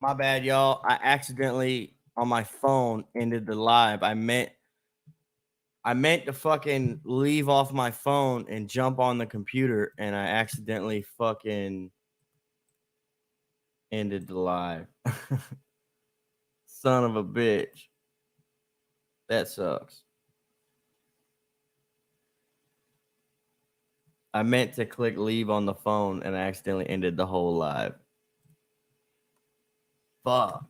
My bad, y'all. I accidentally on my phone ended the live. I meant to fucking leave off my phone and jump on the computer, and I accidentally fucking ended the live. Son of a bitch. That sucks. I meant to click leave on the phone and I accidentally ended the whole live. Fuck.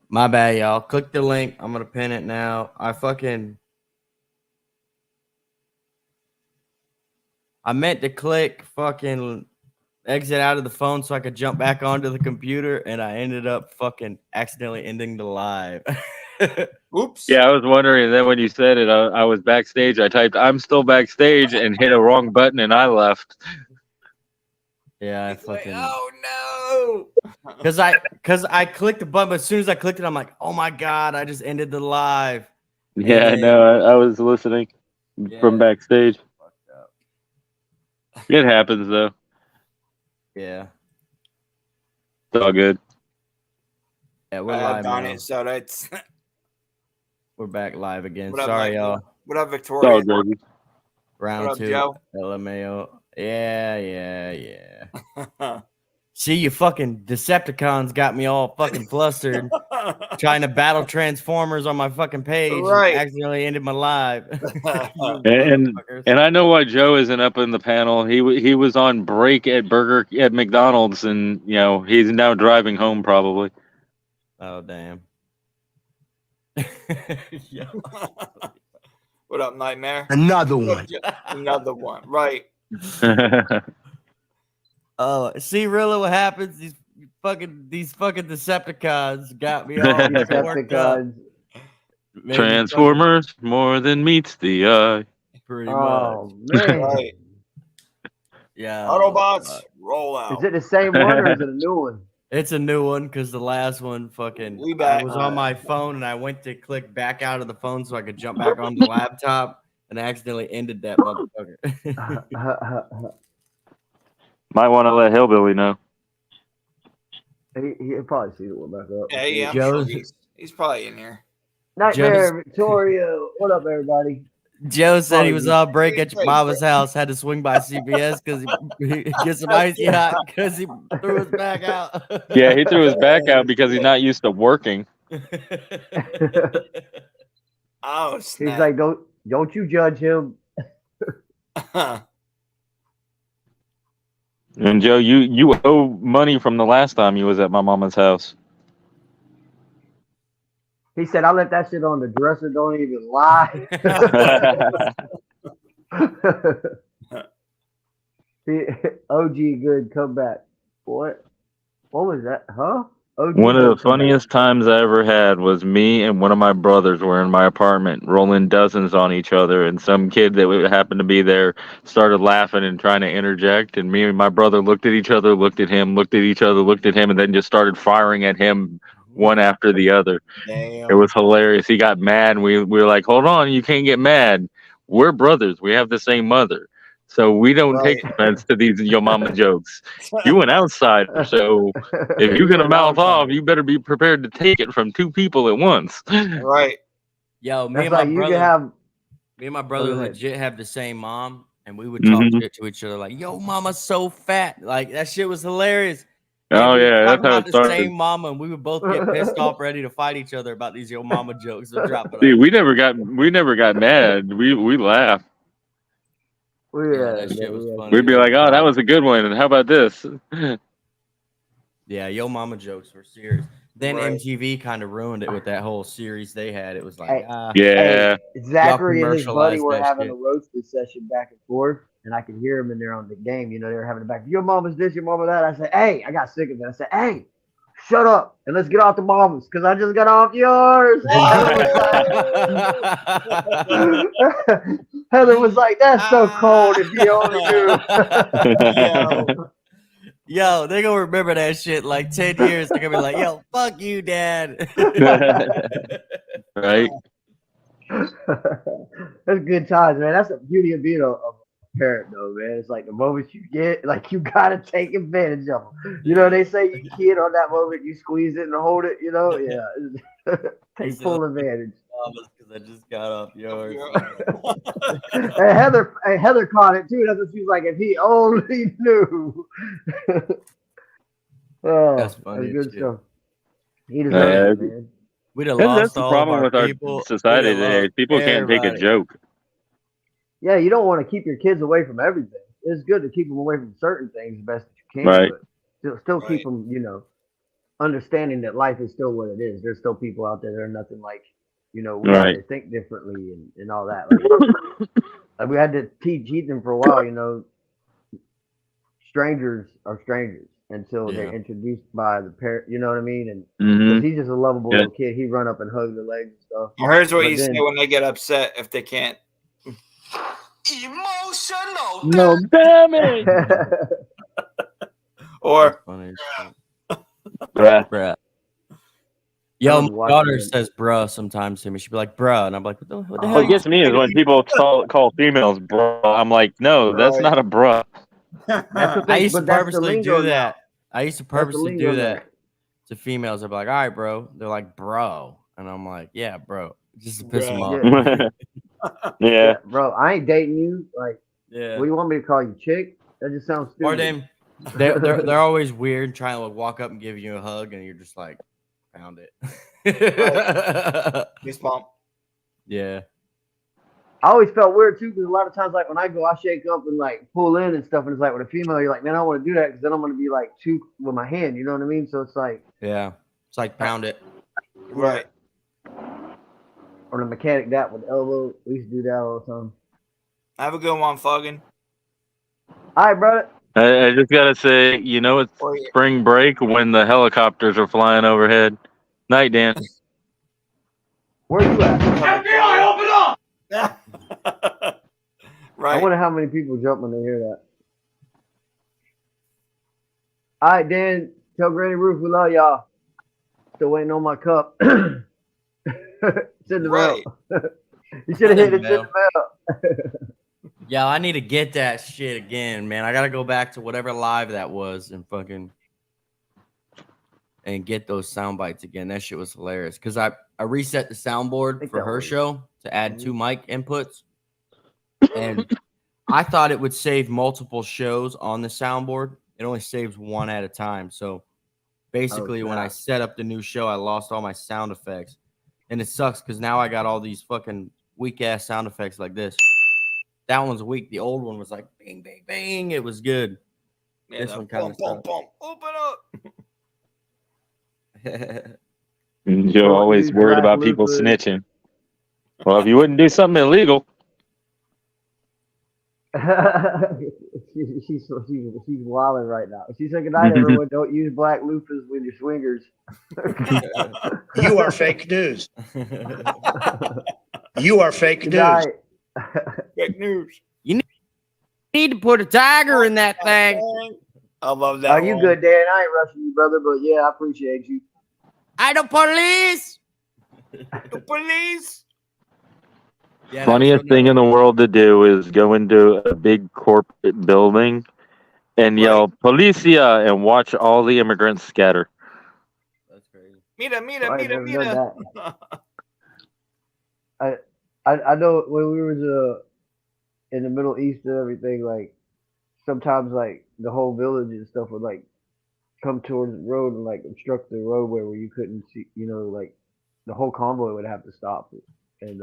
My bad, y'all. Click the link. I'm gonna pin it now. I meant to click fucking exit out of the phone so I could jump back onto the computer, and I ended up fucking accidentally ending the live. Oops. Yeah, I was wondering. Then when you said it, I was backstage. I typed "I'm still backstage" and hit a wrong button, and I left. Yeah, I He's like, fucking oh no. because I clicked the button, but as soon as I clicked it, I'm like, oh my god, I just ended the live. Yeah, And no, I was listening from Yeah. backstage. Fucked up. It happens though. Yeah. It's all good. Yeah, we're live Darn now. it. So that's We're back live again. what up, Sorry, Mike? y'all. What up, It's all Victoria? good. Round What up, 2. Joe? LMAO. Yeah. See, you fucking Decepticons got me all fucking flustered trying to battle Transformers on my fucking page Right. and accidentally ended my live. You And motherfuckers. and I know why Joe isn't up in the panel. He was on break at McDonald's, and he's now driving home probably. Oh, damn. Yeah. What up, Nightmare? Another one. Another one. Right. Oh, see, really, what happens? These fucking Decepticons got me all worked up. Decepticons. Made me Transformers more than meets the eye. pretty Oh much. man, Right. Yeah. Autobots, roll out. is it the same one or is it a new one? It's a new one because the last one fucking We I back. was on my phone and I went to click back out of the phone so I could jump back on the laptop and I accidentally ended that motherfucker. Might want to let Hillbilly know. He'll probably see it one back up. Yeah, I'm Joe- sure he's probably in here. Nightmare Victoria. What up, everybody? Joe said he was Probably- on break at your mama's house, had to swing by CBS because he get some icy hot because he threw his back out. Yeah, he threw his back out because he's not used to working. Oh, He's snap. like, don't you judge him. And Joe, you owe money from the last time you was at my mama's house. He said, I left that shit on the dresser. Don't even lie. OG good comeback. What was that? Huh? OG One of good the funniest times I ever had was me and one of my brothers were in my apartment rolling dozens on each other, and some kid that happened to be there started laughing and trying to interject, and me and my brother looked at each other, looked at him, looked at each other, looked at him, and then just started firing at him one after the other. Damn. It was hilarious. He got mad, and we were like, hold on, you can't get mad. We're brothers. We have the same mother. So we don't take offense to these yo mama jokes. You an outsider, so if you're gonna mouth off, you better be prepared to take it from two people at once. Right. Yo, me That's and my like you brother, can have. me and my brother Go ahead. legit have the same mom, and we would talk Mhm. shit to each other like, "Yo, mama's so fat." Like that shit was hilarious. Oh And we would yeah, talk that's how about it the started. same mama, and we would both get pissed off, ready to fight each other about these yo mama jokes. So drop it. See, we never got mad. We laughed. Yeah, that shit was funny. We'd be like, "Oh, that was a good one." And how about this? Yeah, yo mama jokes were serious. Then Right. MTV kind of ruined it with that whole series they had. It was like, Hey, Yeah. Zachary and his buddy commercialized were that having shit. a roasted session back and forth, and I could hear them in there on the game. You know, they were having it back. Your mama's this, your mama that. I said, hey, I got sick of it. I said, hey, shut up and let's get off the mama's because I just got off yours. Heather was like, that's so cold if you only knew. Yo, they gonna remember that shit like 10 years. They're gonna be like, yo, fuck you, dad. Right? That's good times, man. That's the beauty of being a parent, though, man. It's like the moments you get, like you gotta take advantage of them. You know, they say you kid on that moment, you squeeze it and hold it. You know, yeah. Take full advantage. Because I just got off yours. And Heather caught it too. That's what she was like. If he only knew. Oh, That's funny good as shit. stuff. He deserves it, man. We'd have That's lost the all problem of with our our people. society We'd have today. lost People can't take a everybody. joke. Yeah, you don't want to keep your kids away from everything. It's good to keep them away from certain things the best that you can, Right. but still keep them, understanding that life is still what it is. There's still people out there that are nothing like, we have Right. to think differently and all that. Like we had to teach Ethan for a while, strangers are strangers until they're Yeah. introduced by the parent, you know what I mean? And hmm because he's just a lovable Yeah. little kid, he run up and hug the legs and stuff. Here's what But you then- say when they get upset if they can't. Emotional. No damage. Or Funny as shit. Bruh. Bruh. I Yo, was my watching daughter it. says bruh sometimes to me. She'd be like, bruh. And I'm like, what the hell? What you gets me is when people call females bro. I'm like, no, that's Right. not a bruh. That's the I thing, used to but that's the purposely lingo do now. that. I used to That's the purposely lingo do now. that to females. I'd be like, all right, bro. They're like, bro. And I'm like, yeah, bro. Just to piss them off. Yeah. Bro, I ain't dating you. Like, Yeah. what do you want me to call you, chick? That just sounds stupid. Or they're always weird, trying to like walk up and give you a hug, and you're just like, found it. fist bump. Yeah. I always felt weird too because a lot of times, like when I go, I shake up and like pull in and stuff, and it's like with a female, you're like, man, I don't want to do that because then I'm gonna be like too with my hand. You know what I mean? So it's like, Yeah. It's like pound it. Right. or the mechanic that with the elbow. We used to do that all the time. Have a good one, Fuggin. All right, brother. I just gotta say, it's Or you- spring break when the helicopters are flying overhead. Night, Dan. Where you at? I Right. wonder how many people jump when they hear that. All right, Dan. Tell Granny Ruth we love y'all. Still waiting on my cup. It's in the Right. mail. You should have hit it in the mail. Yeah, I need to get that shit again, man. I gotta go back to whatever live that was and fucking and get those sound bites again. That shit was hilarious. Cause I reset the soundboard think for that her was- show to add 2 mic inputs. And I thought it would save multiple shows on the soundboard. It only saves one at a time. So basically when I snap. set up the new show, I lost all my sound effects. And it sucks because now I got all these fucking weak ass sound effects like this. That one's weak. The old one was like bing, bing, bing. It was good. Yeah, This the one kinda bump, bump, sucks. bump. Open up. Joe Don't always use worried black about people loopers. snitching. Well, if you wouldn't do something illegal, she's wilding right now. She said, "Good night, everyone. Don't use black loofahs with your swingers." You are fake news. You are fake Good news. night. Fake news. Need to put a tiger in that thing. I love that. Are you one. good, Dan? I ain't rushing you, brother, but yeah, I appreciate you. I the police. The police. Yeah, funniest thing in the world to do is go into a big corporate building and yell "Policia" and watch all the immigrants scatter. That's crazy. Mira, I mira, ain't mira, never done mira. that. I know when we was in the Middle East and everything, like sometimes like the whole village and stuff would like come towards the road and like obstruct the roadway where you couldn't see, like the whole convoy would have to stop, and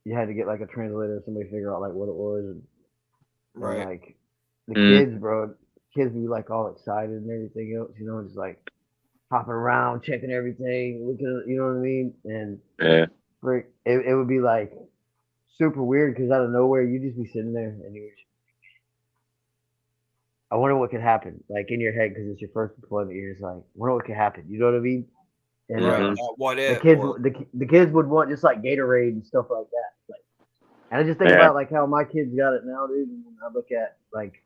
you had to get like a translator or somebody figure out like what it was, and Right. like the Mm. kids, bro, kids be like all excited and everything else, just like hopping around, checking everything, looking, you know what I mean, and Yeah. it would be like super weird because out of nowhere you just be sitting there and I wonder what could happen, like in your head, because it's your first deployment. You're just like, I wonder what could happen. You know what I mean? And Right. Mhm. What the if? kids, or- the kids would want just like Gatorade and stuff like that. Like, and I just think Yeah. about like how my kids got it now, dude. And I look at like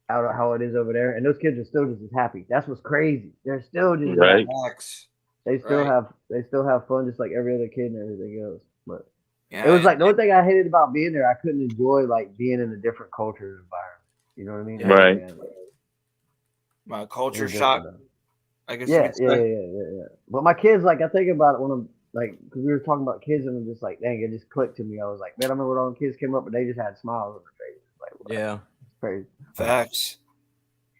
how it is over there, and those kids are still just as happy. That's what's crazy. They're still just Right. Facts. They still Right. have fun just like every other kid and everything else. But Yeah, it was and- like the only thing I hated about being there. I couldn't enjoy like being in a different culture and environment. You know what I mean? Yeah. Right. Yeah. my It culture was shock. different, though. I guess. you Yeah, could yeah, say. yeah. But my kids, like, I think about it when I'm like, because we were talking about kids, and I'm just like, dang, it just clicked to me. I was like, man, I remember when all the kids came up, and they just had smiles on their faces. Like, wow, Yeah. it's crazy. Facts.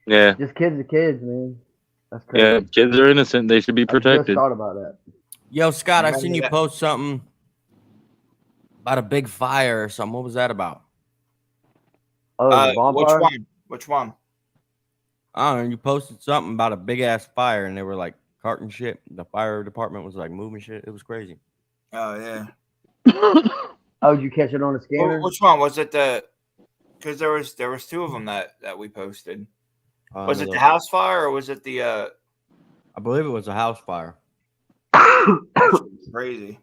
Yeah. Just kids are kids, man. That's crazy. Yeah. Kids are innocent. They should be I just protected. thought about that. Yo, Scott, I Remember seen you that- post something about a big fire or something. What was that about? Oh, the Which bonfire. one? Which one? I don't know. You posted something about a big ass fire, and they were like carting shit. The fire department was like moving shit. It was crazy. Oh yeah. Oh, did you catch it on the scanner? Which one was it? Because there was two of them that we posted. Was it the house fire or was it the I believe it was a house fire. crazy?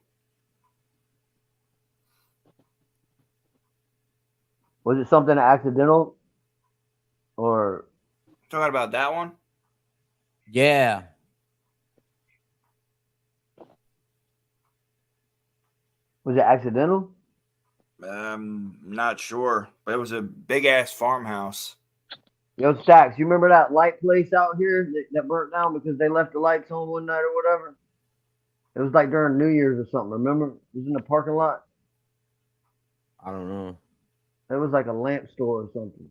Was it something accidental, or Talking about that one? Yeah. was it accidental? Not sure, but it was a big ass farmhouse. Yo, Stacks, you remember that light place out here that burnt down because they left the lights on one night or whatever? It was like during New Year's or something. Remember? It was in the parking lot. I don't know. It was like a lamp store or something.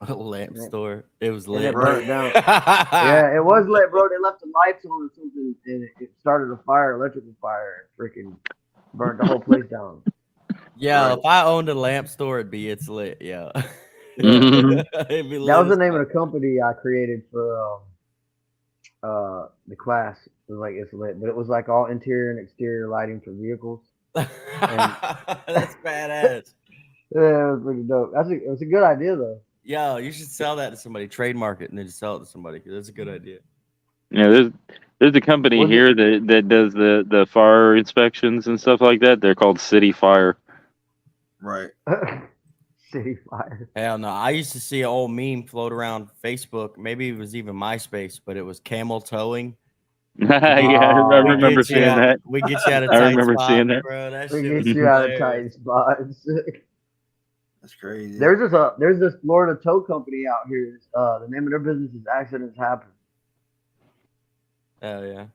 A lamp store. It was And it lit. burnt down. Yeah, it was lit, bro. They left the lights on or something, and it started a fire, electrical fire, and freaking burnt the whole place down. Yeah, Right. if I owned a lamp store, it'd be it's lit. Yeah. Mhm. It'd be lit That was the as name of the company I created for the class. It was like it's lit, but it was like all interior and exterior lighting for vehicles. fuck. That's badass. Yeah, it was pretty dope. It was a good idea though. Yo, you should sell that to somebody, trademark it, and then just sell it to somebody because that's a good idea. Yeah, there's a company Was it- here that does the fire inspections and stuff like that. They're called City Fire. Right. City fire. Hell no. I used to see an old meme float around Facebook. Maybe it was even MySpace, but it was camel towing. Yeah, I Oh, remember We get you seeing out- that. We get you out of I tight remember spot, seeing that. bro. That We shit get was you out of hilarious. tight spots. That's crazy. There's this Florida tow company out here. The name of their business is Accidents Happen. Hell yeah.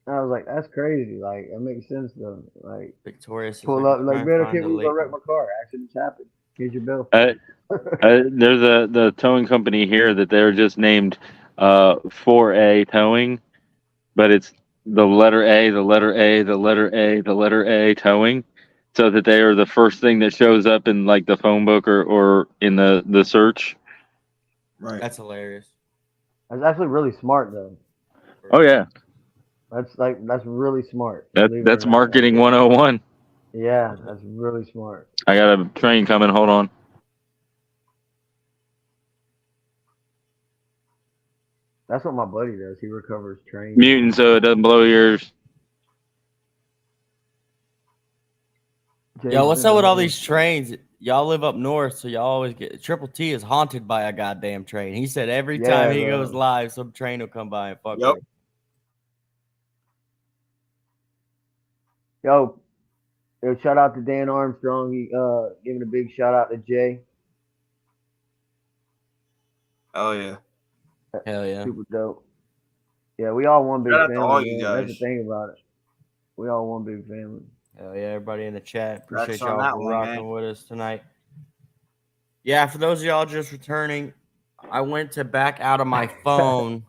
And I was like, that's crazy. Like, that makes sense though. Like, Victorious. is pull up, trying like, to man, I find can't a believe I lake. wrecked my car. Accidents happen. Here's your bill. There's the towing company here that they're just named 4A Towing, but it's the letter A, the letter A, the letter A, the letter A Towing, so that they are the first thing that shows up in like the phone book or in the search. Right. That's hilarious. That's actually really smart though. Oh yeah, That's really smart. that's Believe it or not. marketing 101. Yeah, that's really smart. I got a train coming. Hold on. That's what my buddy does. He recovers trains. Mutant so it doesn't blow yours. Yo, what's up with all these trains? Y'all live up north, so y'all always get Triple T is haunted by a goddamn train. He said every Yeah, time he bro. goes live, some train will come by and fuck Yep. with him. Yo, shout out to Dan Armstrong. He giving a big shout out to Jay. Oh yeah. Hell yeah. Super dope. Yeah, we all one big Shout out to family. all you man. That's the guys. thing about it. We all one big family. Hell yeah, everybody in the chat. Congrats Appreciate on y'all that for one, rocking man. with us tonight. Yeah, for those of y'all just returning, I went to back out of my phone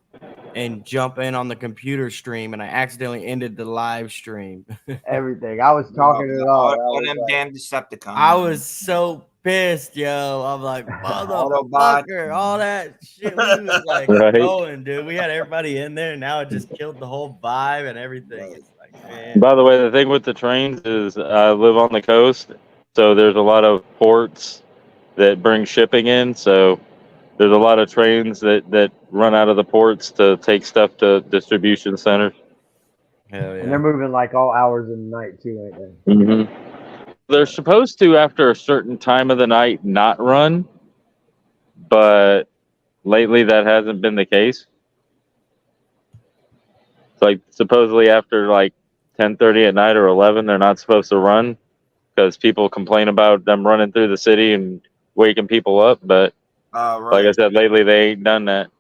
and jump in on the computer stream, and I accidentally ended the live stream. Everything. I was talking it all. I All was them like, damn Decepticons. I was so pissed, yo. I'm like, Autobot. motherfucker, all that shit. We was like Right. going, dude. We had everybody in there. Now it just killed the whole vibe and everything. It's like, man. By the way, the thing with the trains is I live on the coast, so there's a lot of ports that bring shipping in. So There's a lot of trains that run out of the ports to take stuff to distribution centers. Hell And they're yeah. moving like all hours of the night too, ain't they? Mm-hmm. They're supposed to, after a certain time of the night, not run, but lately that hasn't been the case. It's like supposedly after like 10:30 at night or 11, they're not supposed to run because people complain about them running through the city and waking people up. But Right. like I said, lately they ain't done that.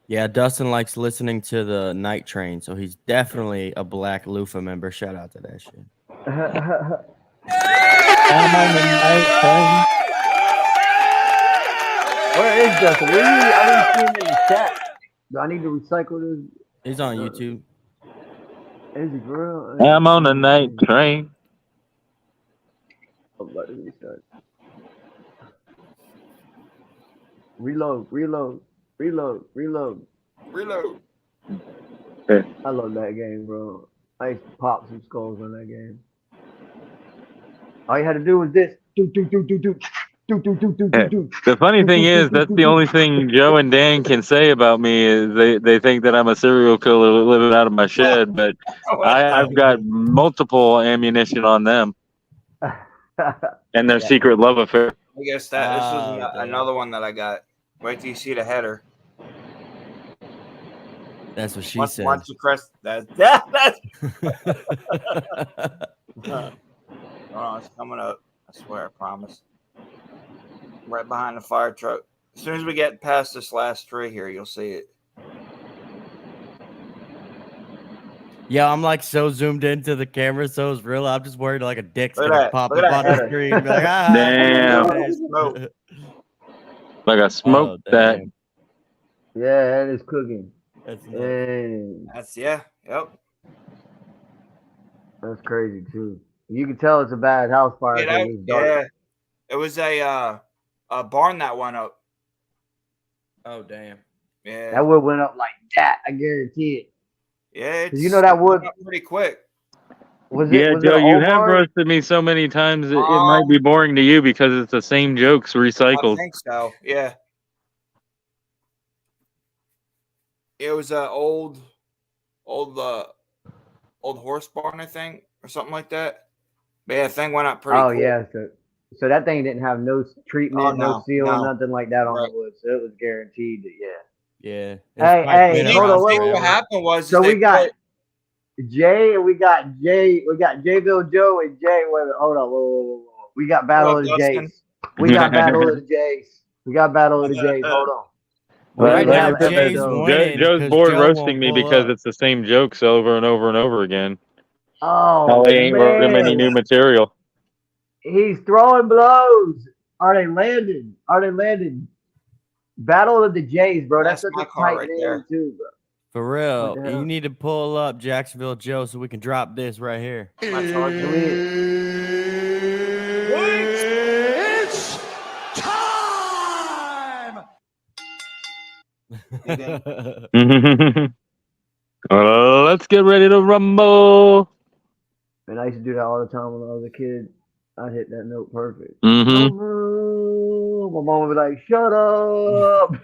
Yeah, Dustin likes listening to the night train, so he's definitely a Black Lufa member. Shout out to that shit. Where is Justin? I didn't see him in the chat. Do I need to recycle this? He's on YouTube. Is he for real? I'm on the night train. Oh, let me restart. Reload. Reload. I love that game, bro. I used to pop some skulls on that game. All you had to do was this. Do. The funny thing is, that's the only thing Joe and Dan can say about me is they think that I'm a serial killer living out of my shed, but I've got multiple ammunition on them and their secret love affair. I guess that this was Oh, damn. another one that I got. Wait till you see the header. That's what she Once, said. once you press that, oh, it's coming up. I swear, I promise. Right behind the fire truck. As soon as we get past this last tree here, you'll see it. Yeah, I'm like so zoomed into the camera, so it's real. I'm just worried like a dick's Look at gonna that. pop Look up at on that the header. screen. And be like, ah, Damn. Smoke. Like I smoked that. damn. Yeah, that is cooking. That's nuts. Hey, That's yep. that's crazy too. You can tell it's a bad house fire Yeah, because it's dark. yeah. It was a barn that went up. Oh damn. Yeah, That wood went up like that. I guarantee it. yeah. It's, You know that wood- went up pretty quick. Was Yeah, it Joe, an you old have barn? roasted me so many times it might be boring to you because it's the same jokes I recycled. think so. Yeah. It was a old horse barn, I think, or something like that. But yeah, the thing went up pretty. Oh quick. yeah, so that thing didn't have no treatment, Oh, no no, seal, no. nothing like that on Right. the wood. So it was guaranteed that Yeah. Hey, hey, I hold on, think wait, what wait. happened was So they we got put- Jay and we got Jayville Joe and Jay. Wait, hold on, whoa. We got Battle of the Dustin? Jays. We got Battle of the Jays. Hold on. Right We now, have Jay's episode. winning. Joe's 'cause bored Joe roasting won't me pull because up. it's the same jokes over and over and over again. Oh Holly ain't wrote any new man, material. he's throwing blows. Are they landing? Battle of the Jays, bro. That's That's such a my car tight right name there. too, bro. For real. What the hell? You need to pull up Jacksonville Joe so we can drop this right here. my charger. It's time! Let's get ready to rumble. And I used to do that all the time when I was a kid. I'd hit that note perfect. Mm-hmm. My mom would be like, "Shut up."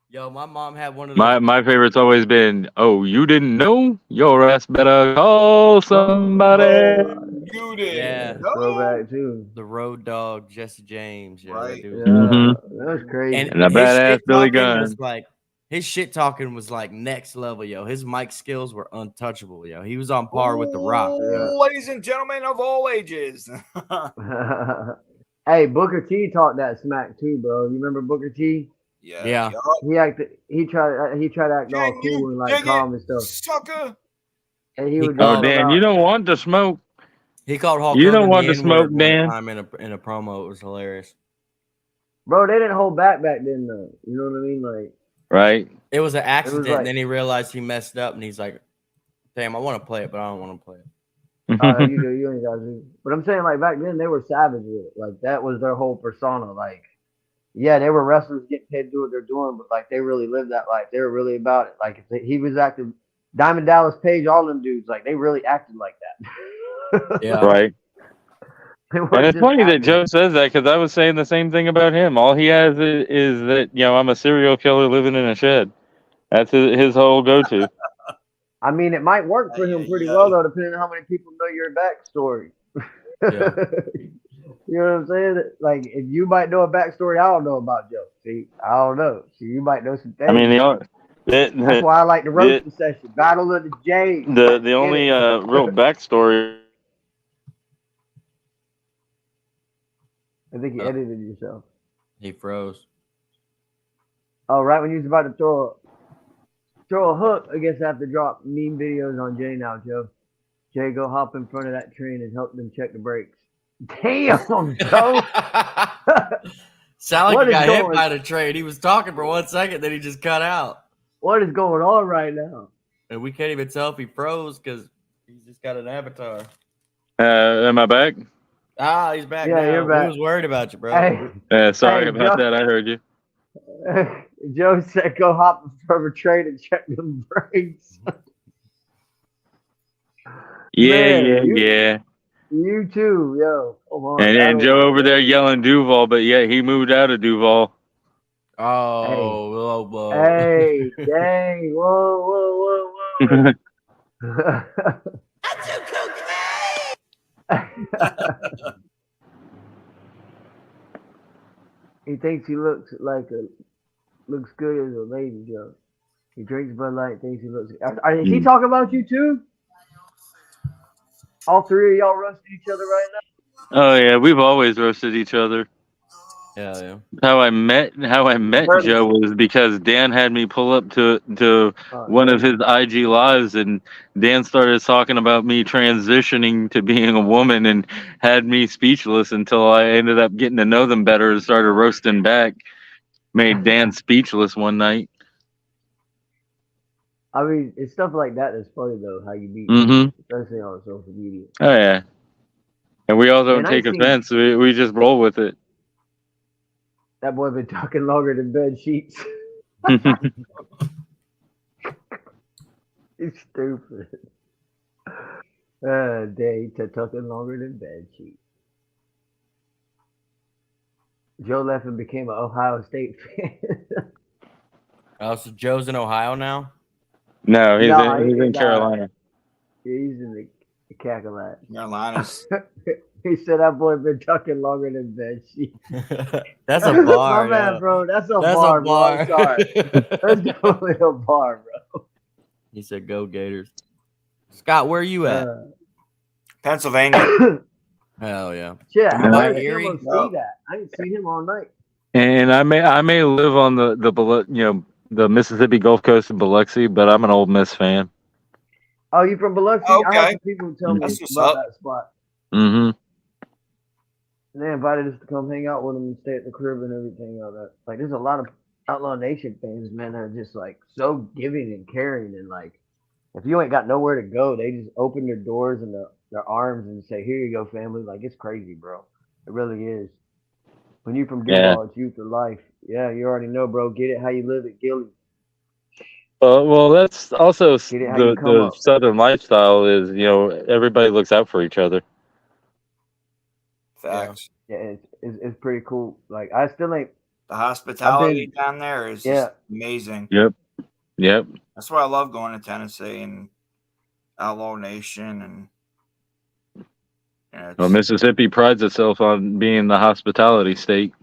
Yo, my mom had one of those. my favorite's always been, oh, you didn't know? Your ass better call somebody. You did. Yeah. No. Throwback too. The road dog, Jesse James. Yeah, Right. dude. Yeah, Mhm. that was crazy. And the his badass shit Billy talking was Gunn. like his shit talking was like next level, yo. His mic skills were untouchable, yo. He was on par with The Rock. Ooh, ladies and gentlemen of all ages. Hey, Booker T talked that smack too, bro. You remember Booker T? Yeah. yup. He tried to act all Can you cool and like dig it, calm and stuff. Sucker. And he He would Oh, go Dan, about- you don't want to smoke. He called Hulk You don't Hogan want the to smoke, N-word one Dan. time in a promo. It was hilarious. Bro, they didn't hold back then though. You know what I mean? Like Right? It was an accident, like- and then he realized he messed up, and he's like, "Damn, I want to play it, but I don't want to play it." you do, you ain't got to. But I'm saying like back then they were savage with it. Like that was their whole persona. Like, yeah, they were wrestlers getting paid to do what they're doing, but like they really lived that life. They were really about it. Like if he was acting, Diamond Dallas Page, all them dudes, like they really acted like that. Yeah. Right. And it's funny that Joe says that because I was saying the same thing about him. All he has is that, I'm a serial killer living in a shed. That's his whole go-to. I mean, it might work for him pretty well, though, depending on how many people know your backstory. Yeah. You know what I'm saying? Like, if you might know a backstory I don't know about Joe. See, I don't know. See, you might know some things. I mean, that's why I like the roasting session. Battle of the Jays. The only real backstory. I think you edited yourself. He froze. Oh, right when you was about to throw a hook, I guess I have to drop meme videos on Jay now, Joe. Jay, go hop in front of that train and help them check the brakes. Damn, Joe. Sound like What he is got hit going- by the train. He was talking for 1 second, then he just cut out. What is going on right now? And we can't even tell if he froze because he's just got an avatar. Am I back? Ah, he's back Yeah, now. you're back. We was worried about you, bro. Hey, Sorry Hey, about Joe. that. I heard you. Joe said go hop in front of a train and check them brakes. Yeah, Man, yeah. You too, yo. Come on. And Joe over there yelling Duval, but yeah, he moved out of Duval. Oh, whoa. Hey, dang. Whoa. He thinks he looks good as a lady, Joe. He drinks Bud Light, thinks he looks. Is he talking about you too? All three of y'all roasting each other right now. Oh yeah, we've always roasted each other. Yeah. How I met Joe was because Dan had me pull up to one of his IG lives, and Dan started talking about me transitioning to being a woman and had me speechless until I ended up getting to know them better and started roasting back. Made Dan speechless one night. I mean, it's stuff like that that's funny though. How you meet, Mm-hmm. especially on social media. Oh yeah. And we all don't Man, take I've seen- offense. We just roll with it. That boy been talking longer than bed sheets. He's stupid. Day to talking longer than bed sheets. Joe left and became an Ohio State fan. Oh, so Joe's in Ohio now? No, he's Nah, in he- Carolina. He's in the Cackalash. Carolinas. He said that boy been talking longer than bed sheets. That's a bar. My man, yo. bro. That's a That's bar, a bro. I'm bar. sorry. That's definitely a bar, bro. He said, "Go Gators." Scott, where are you at? Pennsylvania. Hell yeah. Yeah, And I I- didn't see him No. see that. I didn't see him all night. And I may live on the Mississippi Gulf Coast in Biloxi, but I'm an Ole Miss fan. Oh, you from Biloxi? I Okay. had some people tell me That's what's about up. that spot. Mm-hmm. And they invited us to come hang out with them and stay at the crib and everything. All that. Like, there's a lot of Outlaw Nation fans, man, that are just like so giving and caring, and like, if you ain't got nowhere to go, they just open their doors and their arms and say, "Here you go, family." Like, it's crazy, bro. It really is. When you from Yeah. Duval, it's youth for life. Yeah, you already know, bro. Get it how you live it, Gilly. Well, that's also Get it how you come the up. Southern lifestyle is, everybody looks out for each other. Facts. Yeah, it's pretty cool. Like, I still ain't. The hospitality I've down there is Yeah. just amazing. Yep. That's why I love going to Tennessee and Outlaw Nation and Well, Mississippi prides itself on being the hospitality state.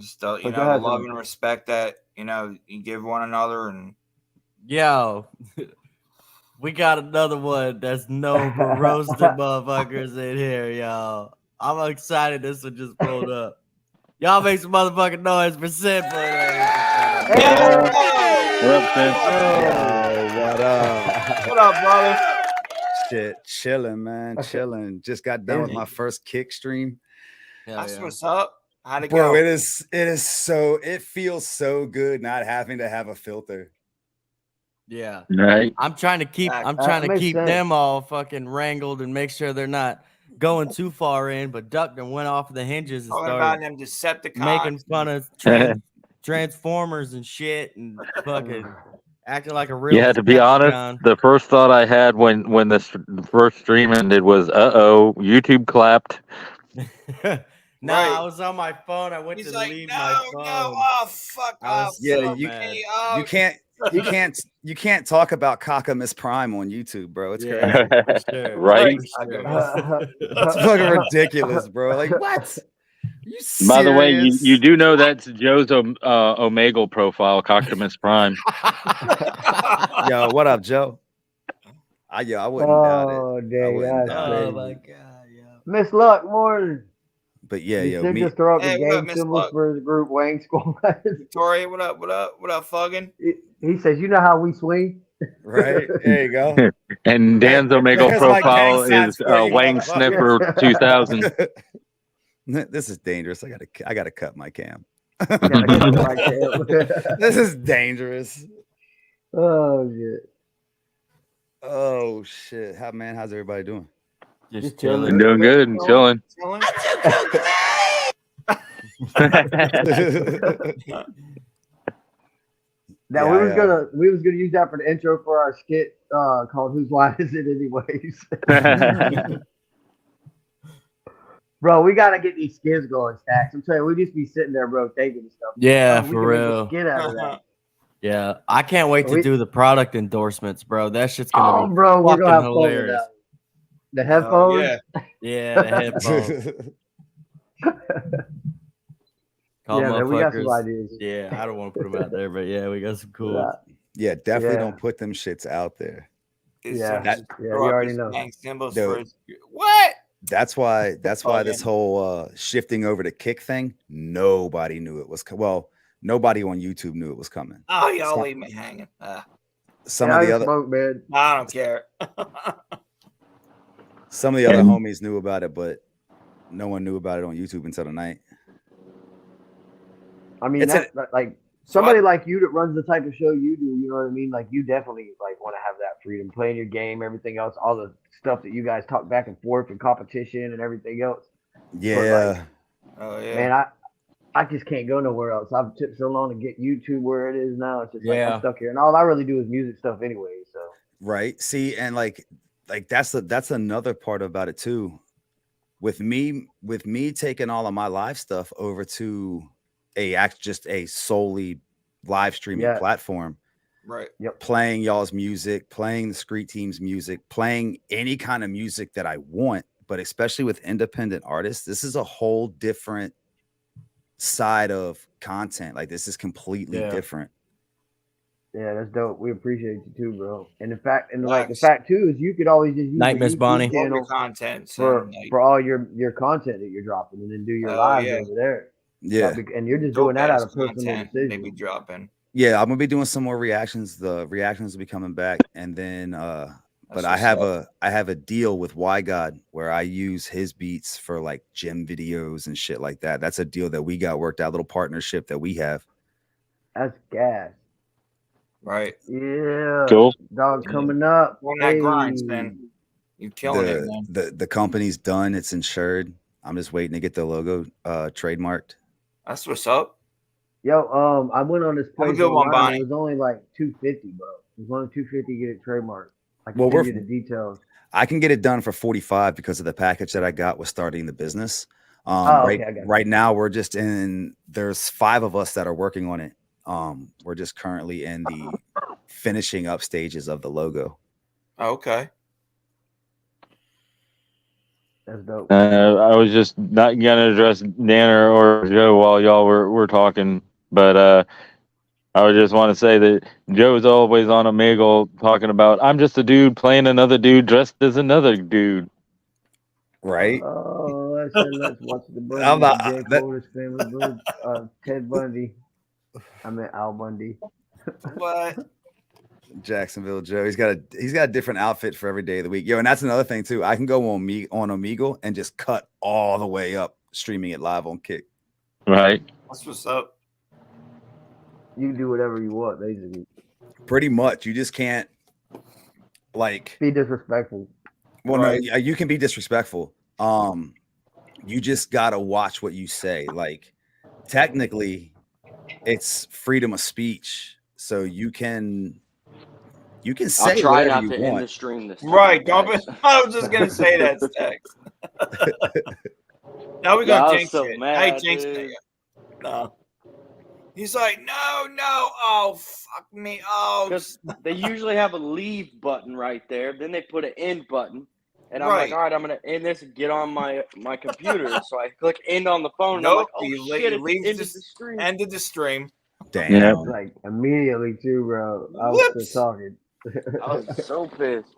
still, But the go ahead, love John. and respect that you give one another, and Yo, we got another one that's known for roasting motherfuckers in here, y'all. I'm excited this one just pulled up. Y'all make some motherfucking noise for Simple. What up, Sid? What up? what up, brother? Shit, chilling, man, chilling. Just got done with my first kick stream. That's what's up. How'd it Bro, go? it feels so good not having to have a filter. Yeah. Right. I'm trying to keep That makes sense. them all fucking wrangled and make sure they're not going too far in, but ducked and went off the hinges and Talking about started them Decepticons. making fun of Transformers and shit and fucking acting like a real Yeah, to be honest, Decepticon. the first thought I had when the first stream ended was, YouTube clapped. No, Right. I was on my phone. I went He's to like, leave no, my no, phone. oh fuck I was off. Yeah, so you- mad. You can't talk about Cockamus Prime on YouTube, bro. It's crazy. Yeah, for sure. Right? For sure. It's fucking ridiculous, bro. Like what? You By the way, you serious? do know that's Joe's Omegle profile, Coctamus Prime. Yo, what up, Joe? I wouldn't doubt it. Oh, I dang, wouldn't that's doubt it. Oh crazy. my god, yeah. Miss Luck, morning. But yeah, You yo, should me. just throw up Hey, the what up, gang Miss symbols Luck? for his group, Wang Squad. Victoria, what up? What up? What up, Fuggin? He says, "You know how we swing." Right there, you go. And Dan's Omegle There's my profile gang signs is for you, Wang motherfucker. Sniffer 2000. This is dangerous. I gotta cut my cam. Gotta cut my cam. This is dangerous. Oh shit! Oh shit. How's everybody doing? Just chilling. I'm doing good and chilling. Chilling? Now Yeah, we was gonna use that for the intro for our skit called "Whose Line Is It Anyways?" Bro, we gotta get these skits going, Stacks. I'm telling you, we just be sitting there, bro, thinking stuff. Yeah, We for can make a real. skit out of that. Yeah, I can't wait to We- do the product endorsements, bro. That shit's gonna Oh, be bro, we're gonna have fucking fun with hilarious. that. The headphones. yeah. Yeah, the headphones. Call Yeah, man, we got some motherfuckers. ideas. Yeah, I don't want to put them out there, but yeah, we got some cool. Yeah, definitely Yeah. don't put them shits out there. Yeah, That- you Throw up already his know. gang symbols Dude. for his... What? That's why this Fucking- whole shifting over to kick thing, nobody knew it was nobody on YouTube knew it was coming. Oh, y'all leave me hanging. Some Yeah, of the I other smoke, man. I don't care. some of the other homies knew about it, but no one knew about it on YouTube until tonight. I mean, It's like somebody like you that runs the type of show you do. You know what I mean? Like you definitely like want to have that freedom, playing your game, everything else, all the stuff that you guys talk back and forth and competition and everything else. Yeah. Oh, yeah. Man, I just can't go nowhere else. I've took so long to get YouTube where it is now. It's just like Yeah. I'm stuck here, and all I really do is music stuff anyway. So Right. See, and like that's another part about it too. With me taking all of my live stuff over to just a solely live streaming Yeah. platform, Right. playing y'all's music, playing the Street Team's music, playing any kind of music that I want, but especially with independent artists, this is a whole different side of content. Like this is completely Yeah. different. yeah, that's dope. We appreciate you too, bro. And the fact Thanks. too is you could always just use Night, the Miss YouTube Bonnie. Love your channel content. for son. Like, for all your content that you're dropping, and then do your Oh, lives yeah. over there. Yeah. And you're just doing that out of dope-ass personal content decision. Maybe dropping. Yeah, I'm gonna be doing some more reactions. The reactions will be coming back, and then but That's I what's have up. I have a deal with Y God where I use his beats for like gym videos and shit like that. That's a deal that we got worked out, a little partnership that we have. That's gas. Right. Yeah. Cool. Dog Yeah. coming up. On that grind, Hey. man. You killing it, man. The company's done, it's insured. I'm just waiting to get the logo trademarked. That's what's up. Yo, I went on this Have a place. good one, online, Bonnie. It was only like $250, bro. It was only $250 to get it trademarked. I can Well, give we're- you the details. I can get it done for 45 because of the package that I got with starting the business. Okay, I got you. Right now we're just there's 5 of us that are working on it. We're just currently in the finishing up stages of the logo. Okay. That's dope. I was just not gonna address Dan or Joe while y'all were talking, but I would just want to say that Joe's always on Omegle talking about I'm just a dude playing another dude dressed as another dude. Right? Oh, I said let's watch the Bundy. I'm not- Jake that- Holder's family bird, Ted Bundy. I meant Al Bundy. What? Jacksonville Joe. He's got a different outfit for every day of the week. Yo, and that's another thing too. I can go on Omegle and just cut all the way up, streaming it live on Kick. Right. That's what's up. You can do whatever you want, basically. Pretty much. You just can't like Be disrespectful. well, Right. no, you can be disrespectful. You just gotta watch what you say. Like technically, it's freedom of speech. So you can say I'll try whatever not you to end the want. stream this time. Right. Don't guys. I was just gonna say that, Stacks. Now we Yeah, gonna I was jinx so it. mad, Hey, jinx dude. it. No. He's like, no. Oh, fuck me. Oh, Because they usually have a leave button right there. Then they put an end button. And I'm like, Right. all right, I'm going to end this and get on my computer. So I click end on the phone. And I'm Nope. like, oh, You shit, it leaves ended this the stream. ended the stream. Damn. Yeah. Like immediately too, bro. I was Whoops. still talking. I was so pissed.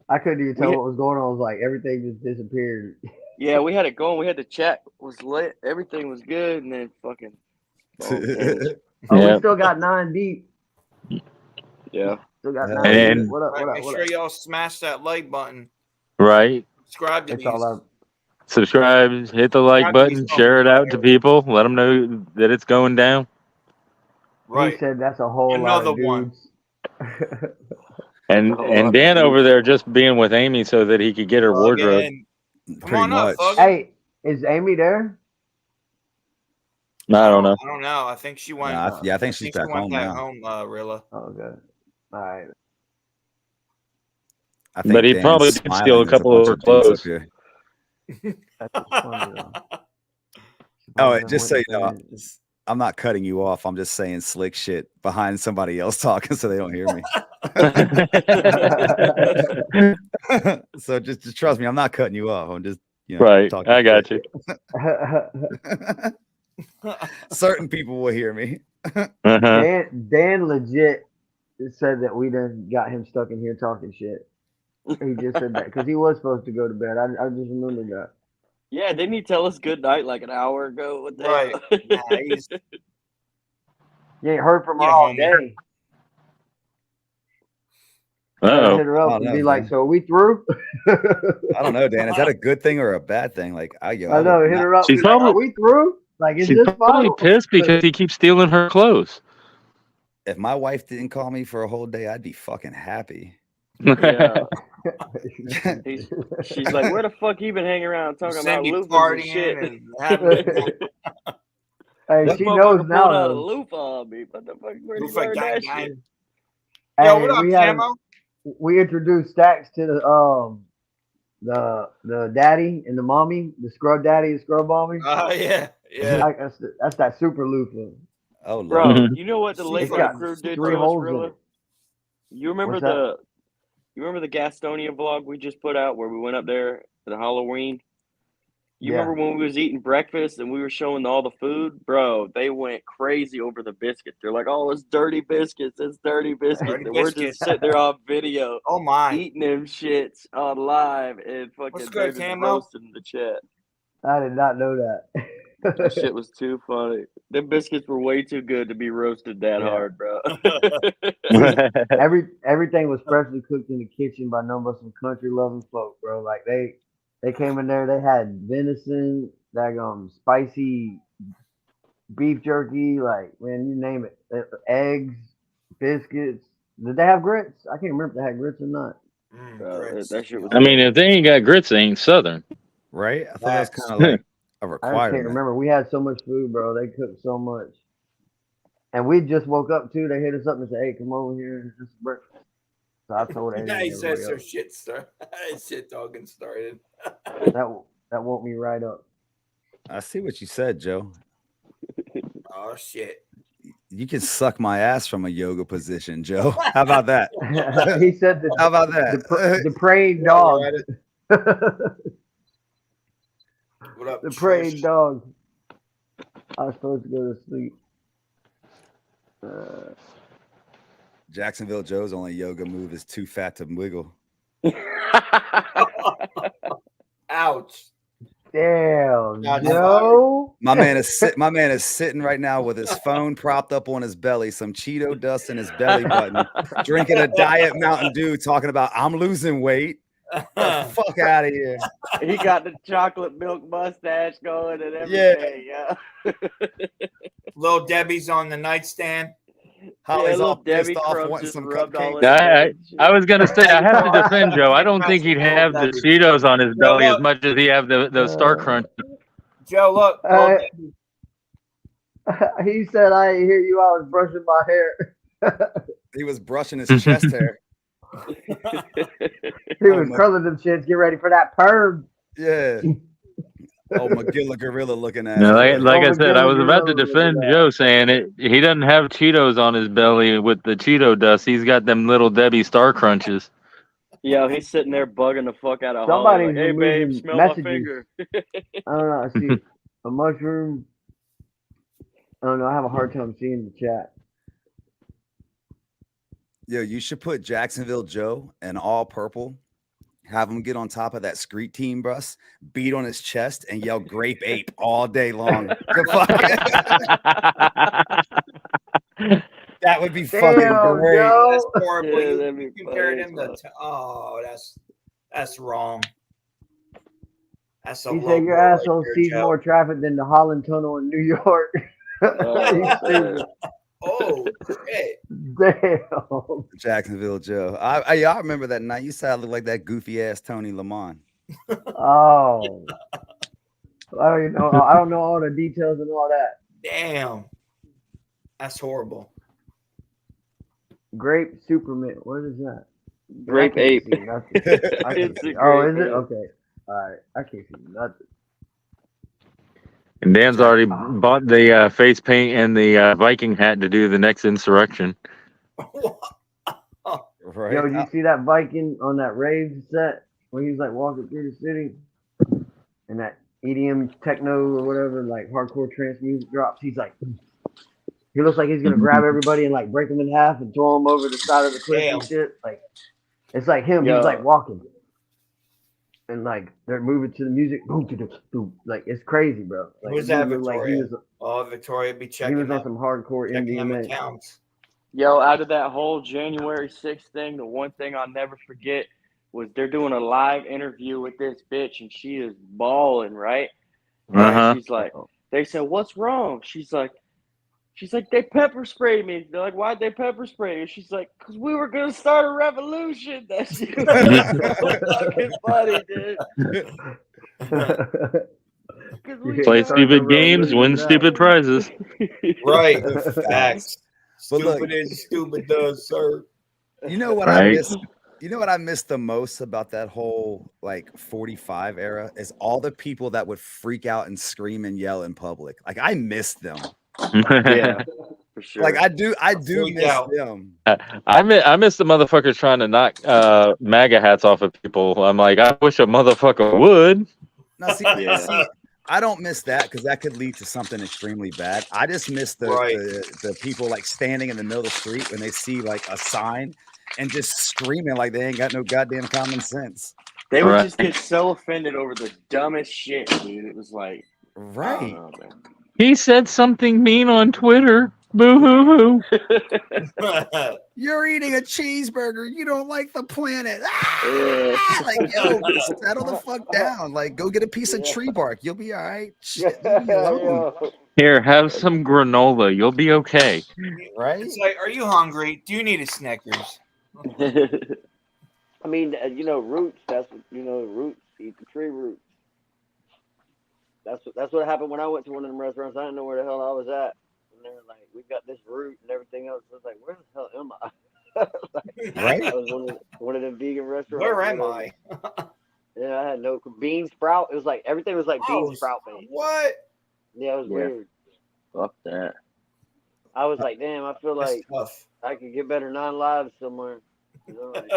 I couldn't even tell We- what was going on. I was like, everything just disappeared. Yeah, we had it going. We had the chat was lit. Everything was good. And then fucking phone changed. Oh, Yeah. we still got 9 deep. Yeah. Still got And 9 then- deep. What up? Right, What up? make What sure up? y'all smash that like button. Right. Subscribe to That's these. all I. Subscribe, hit the like Subscribe to button, these share it out to motherfuckers. people, let them know that it's going down. Right. He said that's a whole Another lot of one. dudes. And Oh, and Dan over there just being with Amy so that he could get her Plug wardrobe. in. Come Pretty on up, much. Thug. Hey, is Amy there? I don't know. I don't know. I think she went. Nah, I think she's back she went home back now. home, Rilla. Oh, okay. All right. I think But he Dan's probably could smiling. steal a There's couple of bunch her dudes up clothes. here. That's just funny, though. Oh, Surprising just so you know, witnesses. I'm not cutting you off. I'm just saying slick shit behind somebody else talking so they don't hear me. So just trust me. I'm not cutting you off. I'm just Right. talking I got you. shit. Certain people will hear me. Uh-huh. Dan legit said that we done got him stuck in here talking shit. He just said that because he was supposed to go to bed. I just remembered that. Yeah, didn't he tell us good night like an hour ago? What the Right. hell? Nah, he's You ain't heard from her Yeah, all homie. day. Gotta Uh-oh. hit her up Oh, and no, be like, man. "So are we through?" I don't know, Dan. Is that a good thing or a bad thing? Like, I know. would Hit not- her up. She's Be like, probably- "Are we through? Like, is She's this probably final?" pissed because he keeps stealing her clothes. If my wife didn't call me for a whole day, I'd be fucking happy. Yeah. She's like, where the fuck you been hanging around talking about Cindy loofahs and shit? partying and having Hey, This she motherfucker knows pulled now. out a Though. loofah on me. What the fuck? Where you Loofah learn gang that gang. shit? Yo, Hey, what up, we had Camo? we introduced Stacks to the daddy and the mommy, the scrub daddy and scrub mommy. Oh yeah, yeah. Like, that's that super loofah. Oh, Bro, Lord. Mhm. you know what the It's late got night crew did 3 to us, holes in Rilla? it. You remember What's you remember the Gastonia vlog we just put out where we went up there for the Halloween? You Yeah. remember when we was eating breakfast and we were showing all the food? Bro, they went crazy over the biscuits. They're like, oh, it's dirty biscuits. It's dirty biscuits. Dirty and we're biscuits. just sitting there on video Oh my. eating them shits on live and fucking What's good, David Camo? roasting the chat. I did not know that. That shit was too funny. Them biscuits were way too good to be roasted that Yeah. hard, bro. Everything was freshly cooked in the kitchen by none but some country loving folk, bro. Like they came in there, they had venison, spicy beef jerky, like man, you name it. Eggs, biscuits. Did they have grits? I can't remember if they had grits or not. Bro, grits. that shit was I mean, if they ain't got grits, they ain't Southern. Right? I thought that was Facts. kind of like a I just requirement. can't remember. We had so much food, bro. They cooked so much. And we just woke up too. They hit us up and said, "Hey, come over here and have some breakfast." So I told Yeah, he said everybody some else. shit start. Shit talking started. That woke me right up. I see what you said, Joe. Oh shit. You can suck my ass from a yoga position, Joe. How about that? He said the How about that? the praying Yeah, dog. we're at it. What up, The praying Trish? dog. I was supposed to go to sleep. Jacksonville Joe's only yoga move is too fat to wiggle. Ouch. Damn, God, Joe. My man is sitting right now with his phone propped up on his belly, some Cheeto dust in his belly button, drinking a Diet Mountain Dew, talking about I'm losing weight. Get the fuck out of here. He got the chocolate milk mustache going and everything. Yeah. Little Debbie's on the nightstand. Holly's little all pissed Debbie off crumbs wanting just some rubbed all cupcakes. in his I, belly and shit. I was gonna say I have to defend Joe. I don't think he'd have the Cheetos on his belly as much as he have the Star Crunch. Joe, look. Little Debbie. He said, "I didn't hear you. I was brushing my hair." He was brushing his chest hair. He was curling them shits. Get ready for that perm. Yeah. Oh, Magilla Gorilla looking at. No, like I Oh, said, I Magilla was about to Gorilla looking defend at. Joe, saying it. He doesn't have Cheetos on his belly with the Cheeto dust. He's got them little Debbie Star Crunches. Yo, he's sitting there bugging the fuck out of Holly. Somebody's Like, hey, babe, removing smell my messages. finger. I don't know. I see a mushroom. I don't know. I have a hard time seeing the chat. Yo, you should put Jacksonville Joe and all purple. Have him get on top of that street team bus, beat on his chest, and yell "Grape Ape" all day long. That would be fucking Damn, great. Joe. That's horrible. Yeah, you that'd be compared funny him as to. Oh, that's wrong. That's a He low said your blow right asshole there, sees Joe. more traffic than the Holland Tunnel in New York. You stupid. Oh shit! Damn. Jacksonville Joe. I remember that night. You sounded like that goofy ass Tony Lamont. Oh. I don't even know. I don't know all the details and all that. Damn, that's horrible. Grape Superman. What is that? Grape I can't ape. see nothing. I can't It's see. a Oh, grape is it? ape. Okay. All right. I can't see nothing. And Dan's already bought the face paint and the Viking hat to do the next insurrection. Right. Yo, did you see that Viking on that rave set when he was like walking through the city and that EDM techno or whatever, like hardcore trance music drops? He's like, he looks like he's gonna grab everybody and like break them in half and throw them over the side of the cliff and Damn. shit. Like, it's like him. Yo. He's like walking, and like they're moving to the music. Boom, boom, boom. Like it's crazy, bro. Like, Who's he that, looked like he Victoria? was Oh, Victoria be he checking was on up, some hardcore checking them MDMA. accounts. Yo, out of that whole January 6th thing, the one thing I'll never forget was they're doing a live interview with this bitch, and she is bawling, right? And Uh-huh. she's like, they said, what's wrong? She's like, they pepper sprayed me. They're like, why'd they pepper spray you? She's like, because we were going to start a revolution. That shit was so fucking funny, dude. 'Cause we Play Sorry, stupid the games, revolution win is out. stupid prizes. Right, facts. But look- Stupid is stupid does, sir. You know what Right. I miss? You know what I miss the most about that whole like 45 era is all the people that would freak out and scream and yell in public. Like I miss them. Yeah, for sure. Like I do Freak miss out. them. I miss the motherfuckers trying to knock MAGA hats off of people. I'm like, I wish a motherfucker would. Now see, Yeah. see, I don't miss that because that could lead to something extremely bad. I just miss Right. the people like standing in the middle of the street when they see like a sign and just screaming like they ain't got no goddamn common sense. They would Right. just get so offended over the dumbest shit, dude. It was like, I Right. don't know, man. He said something mean on Twitter. Boo hoo hoo. You're eating a cheeseburger. You don't like the planet. Yeah. Like, yo, settle the fuck down. Like, go get a piece of tree bark. You'll be all right. Shit, leave me alone. Here, have some granola. You'll be okay. Right? It's like, are you hungry? Do you need a Snickers? I mean, roots. That's what roots. Eat the tree roots. That's what happened when I went to one of them restaurants. I didn't know where the hell I was at. And they were like, "We got this root and everything else." I was like, "Where the hell am I?" Right? I was one of them vegan restaurants. Where am whatever. I? Yeah, I had no bean sprout. It was like everything was like Oh, bean sprout based. What? Yeah, it was Yeah. weird. Fuck that. I was like, damn, I feel That's like tough. I could get better non-live somewhere. You know, like,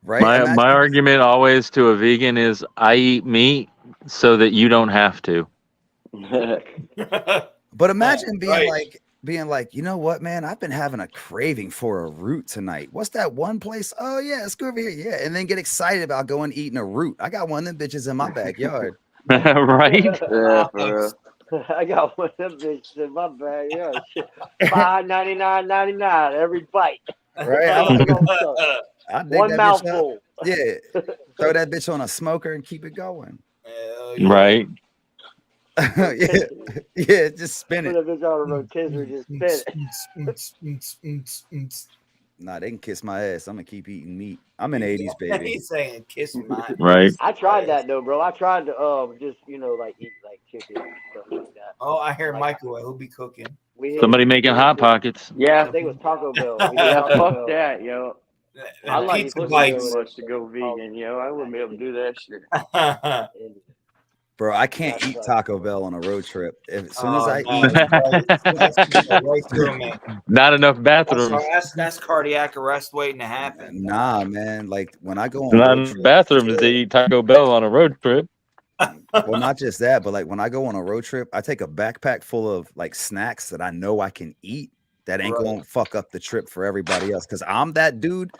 Right? My Imagine- my argument always to a vegan is I eat meat so that you don't have to. But imagine Right. being like, you know what, man? I've been having a craving for a root tonight. What's that one place? Oh yeah, let's go over here. Yeah, and then get excited about going eating a root. I got one of them bitches in my backyard. Right? Yeah, for real. I got one of them bitches in my bag. Yeah, shit. $5.99.99 every bite. Right? I'll dig One that bitch up. mouthful. Yeah, throw that bitch on a smoker and keep it going. Hell yeah. Right. yeah, just spin Put it. that bitch on a rotisserie, just spin it. Nah, they can kiss my ass. I'm gonna keep eating meat. I'm an 80s baby. He's saying kiss my Right. I tried that though, bro. I tried to just like eat like chicken and stuff like that. Oh, I hear Like- Michael. Who'll be cooking? We hit- Somebody making hot pockets. I Yeah, think it was Taco Bell. We did yeah, Taco fuck Bell. that, yo. That I like pizza pussy bites. so much to go vegan, yo. I wouldn't be able to do that shit. And Bro, I can't eat Taco Bell on a road trip. As soon as Oh, I no, eat, that's right through me. Not enough That's, bathrooms. that's cardiac arrest waiting to happen. nah, man. Like when I go on Not road enough trips, bathrooms to eat Taco Bell on a road trip. well, not just that, but like when I go on a road trip, I take a backpack full of like snacks that I know I can eat that ain't Right. gonna fuck up the trip for everybody else. Cause I'm that dude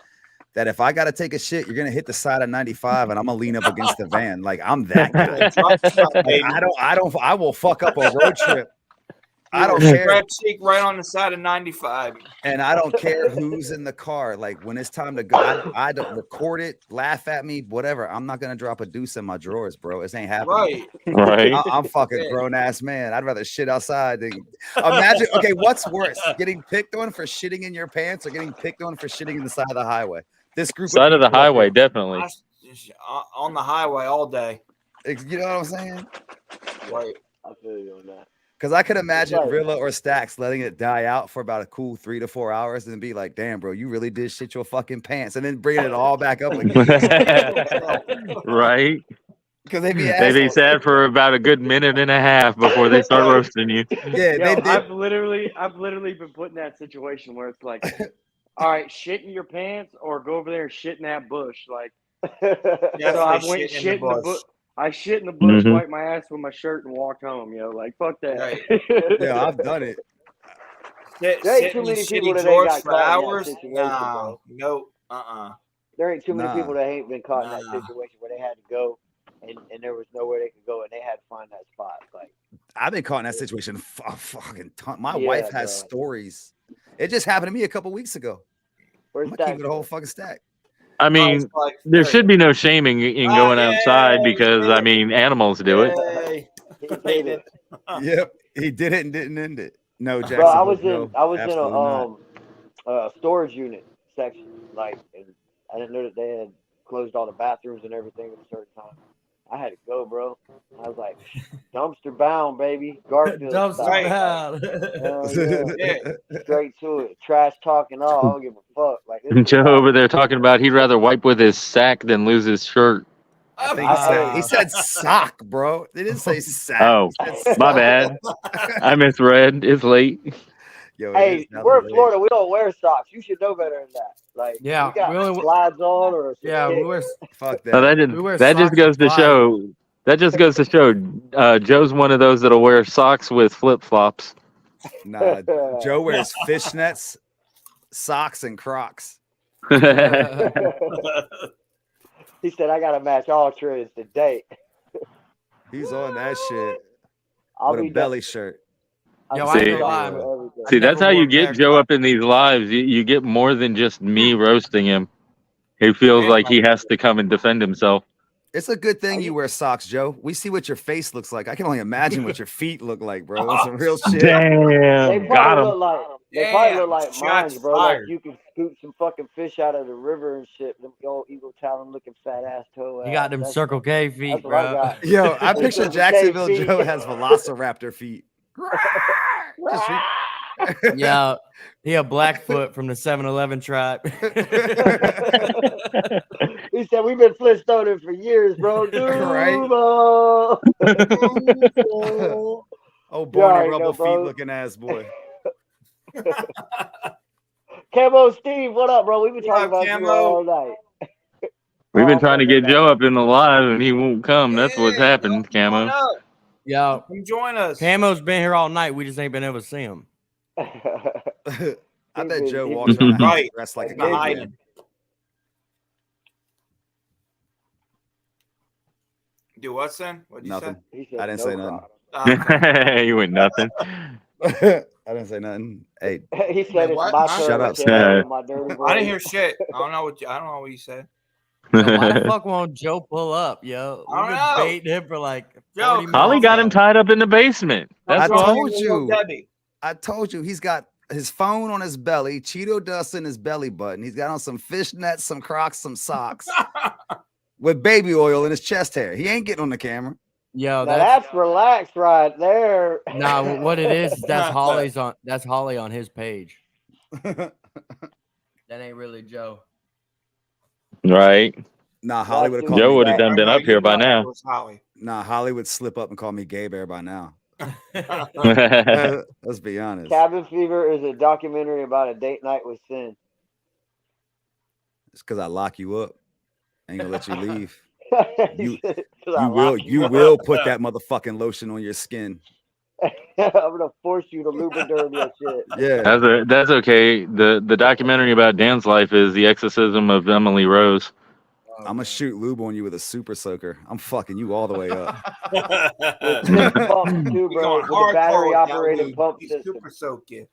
that if I gotta take a shit, you're gonna hit the side of 95 and I'm gonna lean up against the van. Like I'm that guy. Like, I will fuck up a road trip. I don't care. Grab cheek right on the side of 95. And I don't care who's in the car. Like when it's time to go, I don't record it, laugh at me, whatever. I'm not gonna drop a deuce in my drawers, bro. It ain't happening. Right. Right. I'm fucking Yeah. grown ass man. I'd rather shit outside than imagine. Okay, what's worse, getting picked on for shitting in your pants or getting picked on for shitting in the side of the highway? This group Side of the people up highway, here, definitely. On the highway all day. you know what I'm saying? Right. I feel you on that. Because I could imagine Right. Rilla or Stacks letting it die out for about a cool 3 to 4 hours and be like, damn, bro, you really did shit your fucking pants. And then bringing it all back up again. Right. Because they be They be assholes. sad for about a good minute and a half before they start roasting you. Yeah, Yo, they did. I've literally been put in that situation where it's like, all right, shit in your pants or go over there and shit in that bush. Like, so I went and shit in the bush. I shit in the bush, Mhm. wiped my ass with my shirt, and walked home. Yo, like fuck that. Right. Yeah, I've done it. Sit, There ain't sit too in many your people shitty that ain't drawers got for caught in that hours? situation, Nah. bro. Nope. There ain't too many Nah. people that ain't been caught in that Nah. situation where they had to go, and there was nowhere they could go, and they had to find that spot. Like, I've been caught in that situation a fucking ton. My Yeah, wife has bro. stories. It just happened to me a couple weeks ago. where's I'm gonna keep that? it a whole fucking stack. I mean, there should be no shaming in going outside because, I mean, animals do it. Yay. He did it. Yep, he did it and didn't end it. No, Jackson. Bro, I was in absolutely not. a storage unit section, like, and I didn't know that they had closed all the bathrooms and everything at a certain time. I had to go, bro. I was like, dumpster bound, baby. Garfield Dumpster style. bound. Hell yeah. Straight to it. Trash talk and all. I don't give a fuck. Like, this is Joe wild. over there talking about he'd rather wipe with his sack than lose his shirt. I think Wow. he said sock, bro. They didn't say sack. Oh, He said my sock. bad. I misread. It's late. Yo, it Hey, is now we're in late. Florida. We don't wear socks. You should know better than that. Like, Yeah, you got we only- slides on or some Yeah, we shit. were. Fuck No, that. We wear that just socks goes with to flies. show. That just goes to show. Joe's one of those that'll wear socks with flip flops. Nah, Joe wears fishnets, socks, and Crocs. He said, I got to match all trends today. He's on that shit I'll with be a belly shirt. Yo, I'll I be See- ain't gonna lie. down for everything. See, that's never how you wore get bear Joe claws. up in these lives. You get more than just me roasting him. He feels Yeah. like he has to come and defend himself. It's a good thing you wear socks, Joe. We see what your face looks like. I can only imagine what your feet look like, bro. That's some real shit. They Damn, got probably him. look like probably Damn, look like shots mines, bro. Like fired. you can scoop some fucking fish out of the river and shit. Them old Eagle Talon looking fat ass toe. You got them That's- Circle K feet, That's what I bro. got. Yo, I picture Circle K Jacksonville feet. Joe has velociraptor feet. Just Yeah, he a Blackfoot from the 7-Eleven tribe. He said we've been Flintstoning for years, bro. Dude, Right. oh, oh, You Barney already know, Rubble feet bro. looking ass boy. Camo Steve, what up, bro? We've been What talking up, about you Camo? all night. We've been Oh, trying to fucking get Joe up in the live, and he won't come. That's what's Yeah, happened, come on Camo. up. Yo, Come join us. Camo's been here all night. We just ain't been able to see him. I bet Joe He walks been- around the house Right. dressed like a He's been caveman. hiding. Do what, son? What'd you Nothing. He said I didn't no say nothing. problem. You ain't nothing. I didn't say nothing. Hey, He said it's what? my Huh? turn Shut to up, say Sam. hello to my dirty boy. I didn't hear shit. I don't know what you said. Yo, why the fuck won't Joe pull up, yo? I We've don't been know. baiting him for like 40 Joe, minutes. Holly got him now. tied up in the basement. That's I why. told you. Debbie. I told you he's got his phone on his belly, Cheeto dust in his belly button. He's got on some fishnets, some Crocs, some socks with baby oil in his chest hair. He ain't getting on the camera. Yo, Now that's that's relaxed right there. nah. What it is that's Holly's on. That's Holly on his page. That ain't really Joe. Right. Nah, Holly would have called Joe me would have back. done been up here by now. Holly. Nah, Holly would slip up and call me Gay Bear by now. yeah, Let's be honest. Cabin Fever is a documentary about a date night with Sin. It's because I lock you up. I ain't gonna let you leave. He You- said, "'Cause I You will. lock You up." will put that motherfucking lotion on your skin. I'm gonna force you to lubriderm your shit. Yeah. that's okay. The documentary about Dan's life is The Exorcism of Emily Rose. I'm gonna shoot lube on you with a super soaker. I'm fucking you all the way up. With 6 pumps too, He's bro. going With a battery hardcore with that operated lube. pump He's system. super soak you.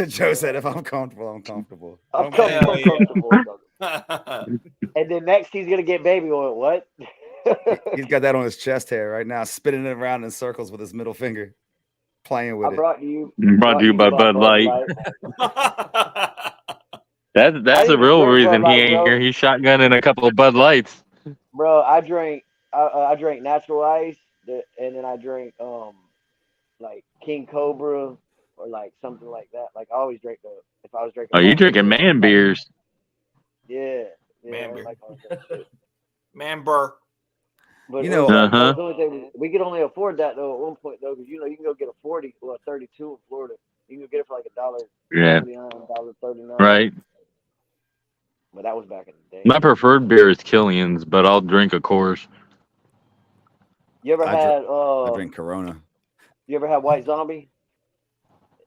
Joe said, "If I'm comfortable, I'm comfortable." I'm Hell comfortable. yeah. And then next he's gonna get baby oil. What? He's got that on his chest hair right now, spinning it around in circles with his middle finger, playing I with it. brought you. Brought to you by Bud Light. That's I a even real drink reason Bud he Light, ain't bro. here. He's shotgunning a couple of Bud Lights. Bro, I drank natural ice, and then I drank like King Cobra or like something like that. Like I always drink if I was drinking. Oh, you Monster, drinking man beers? Yeah, Man I beer. like all that shit. Man, burr. But You it know- was like, Uh-huh. that was the only thing we could only afford that though at one point though, because you can go get a 40 or a 32 in Florida. You can go get it for like Yeah, $1.39. right. But that was back in the day. My preferred beer is Killian's, but I'll drink a Coors. You ever I had I drink Corona. you ever had White Zombie?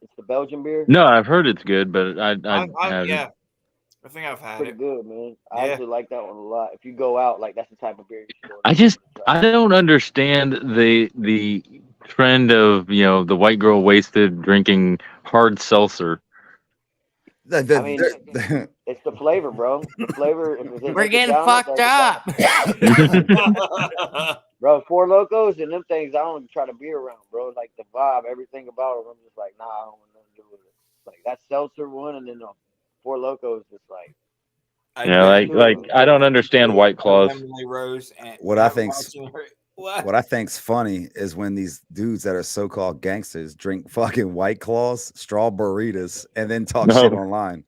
It's the Belgian beer. No, I've heard it's good, but I haven't. Yeah, I think I've had Pretty it. good, man. I Yeah. actually like that one a lot. If you go out, like that's the type of beer you should go. I don't understand the trend of the white girl wasted drinking hard seltzer. I mean, it's the flavor, bro. The flavor. If they We're take it getting down, fucked it's up. bro. Four Locos and them things. I don't even try to be around, bro. Like the vibe, everything about it. I'm just like, nah, I don't want nothing to do with it. Like that seltzer one, and then the Four Locos, just like. Yeah, like I don't understand White Claws. Emily Rose and What I think's- watching her- what? What I think's funny is when these dudes that are so-called gangsters drink fucking White Claws, straw burritas, and then talk No. shit online.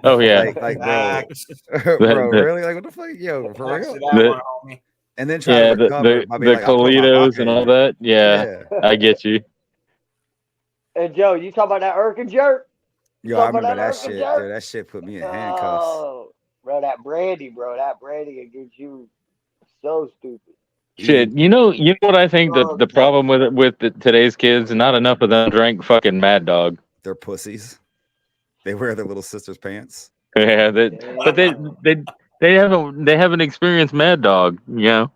Oh yeah, Like bro, Facts. bro, The- really? Like what the fuck, yo, for Facts to real? that The- one, homie. And then try yeah. to recover by being like, I put my Colitos vodka and in all it. that. Yeah, I get you. And Joe, you talk about that Irk jerk? Yo, I Talking about remember that Irk shit, jerk? dude. That shit put me in handcuffs. Oh, bro, that brandy will get you so stupid. Shit, you know what I think the problem with today's kids, not enough of them drank fucking Mad Dog. They're pussies. They wear their little sister's pants. Yeah, but they haven't experienced Mad Dog. You know,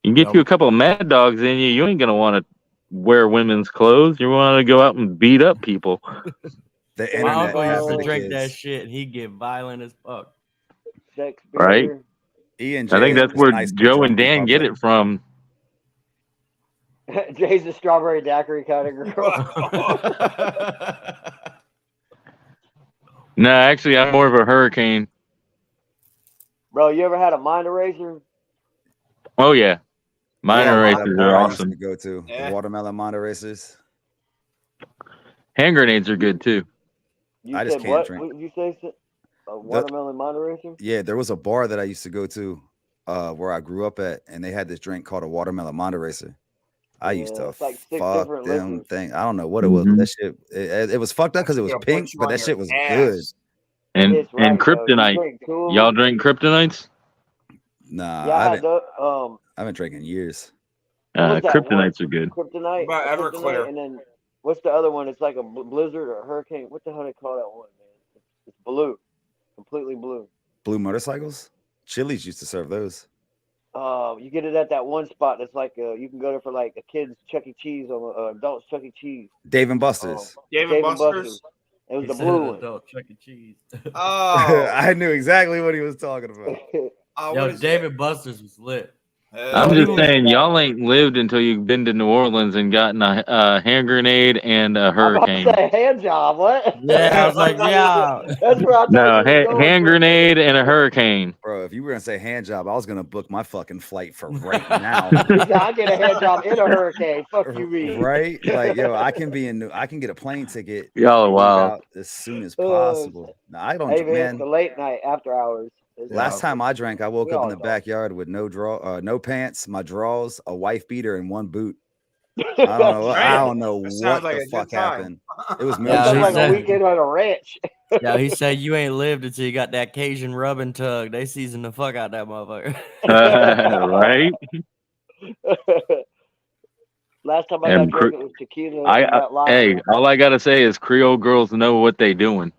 you get you a couple of Mad Dogs in you, you ain't gonna want to wear women's clothes. You want to go out and beat up people. The My internet uncle used happened to to drink that kids. shit. And he'd get violent as fuck. Sex Right. beer. E&J I think is that's just where nice to Joe drunk and in Dan get public. it from. Jay's a strawberry daiquiri kind of girl. No, actually, I'm more of a Hurricane. Bro, you ever had a mind eraser? Oh yeah, minor Yeah, races that are bar I used awesome. to go to Yeah. the watermelon Monte racers. Hand grenades are good too. You I just said can't what? drink. What did you say? A watermelon mind eraser? Yeah, there was a bar that I used to go to where I grew up at, and they had this drink called a watermelon Monte racer. I used Yeah, to it's like 6 fuck different them liquors. thing. I don't know what it was. But that shit, it was fucked up because it was Gonna put pink, you but on that your shit was ass. good. And It's right, and though. You kryptonite. drink Kool- Y'all drink kryptonites? Nah, Yeah, I I had haven't, the I haven't drank in years. What was that Kryptonites are good. kryptonite. What about a Everclear? kryptonite, and then what's the other one? It's like a blizzard or a hurricane. What the hell they call that one, man? It's blue, completely blue. Blue motorcycles? Chili's used to serve those. You get it at that one spot that's like you can go there for like a kid's Chuck E. Cheese or adults Chuck E. Cheese. Dave and Buster's. Dave Dave and and Buster's. It was He the said blue one. adult Chuck E. Cheese. Oh, I knew exactly what he was talking about. what Yo, is David Buster's was lit. it? I'm Oh, just you- saying, y'all ain't lived until you've been to New Orleans and gotten a hand grenade and a I'm about to hurricane. say hand job. What? Yeah, I was like, yeah. That's where I thought No, you was going hand for. grenade and a hurricane. Bro, if you were gonna say hand job, I was gonna book my fucking flight for right now. I get a hand job in a hurricane. Fuck you, Reed. Right? Like, yo, I can get a plane ticket. Y'all are leave wild. out as soon as possible. No, I don't, Hey man, man. it's the late night after hours. It's Last time I drank, I woke We up in all the know. backyard with no pants, my drawers, a wife beater, and one boot. I don't know That what sounds like a the good fuck time. happened. It was Yeah, Sounds he like a said- weekend on a ranch. Yeah, he said you ain't lived until you got that Cajun rub and tug. They seasoned the fuck out that motherfucker. Right? Last time I And got drunk, it was tequila. I- and that lava. Hey, all I gotta say is Creole girls know what they doing.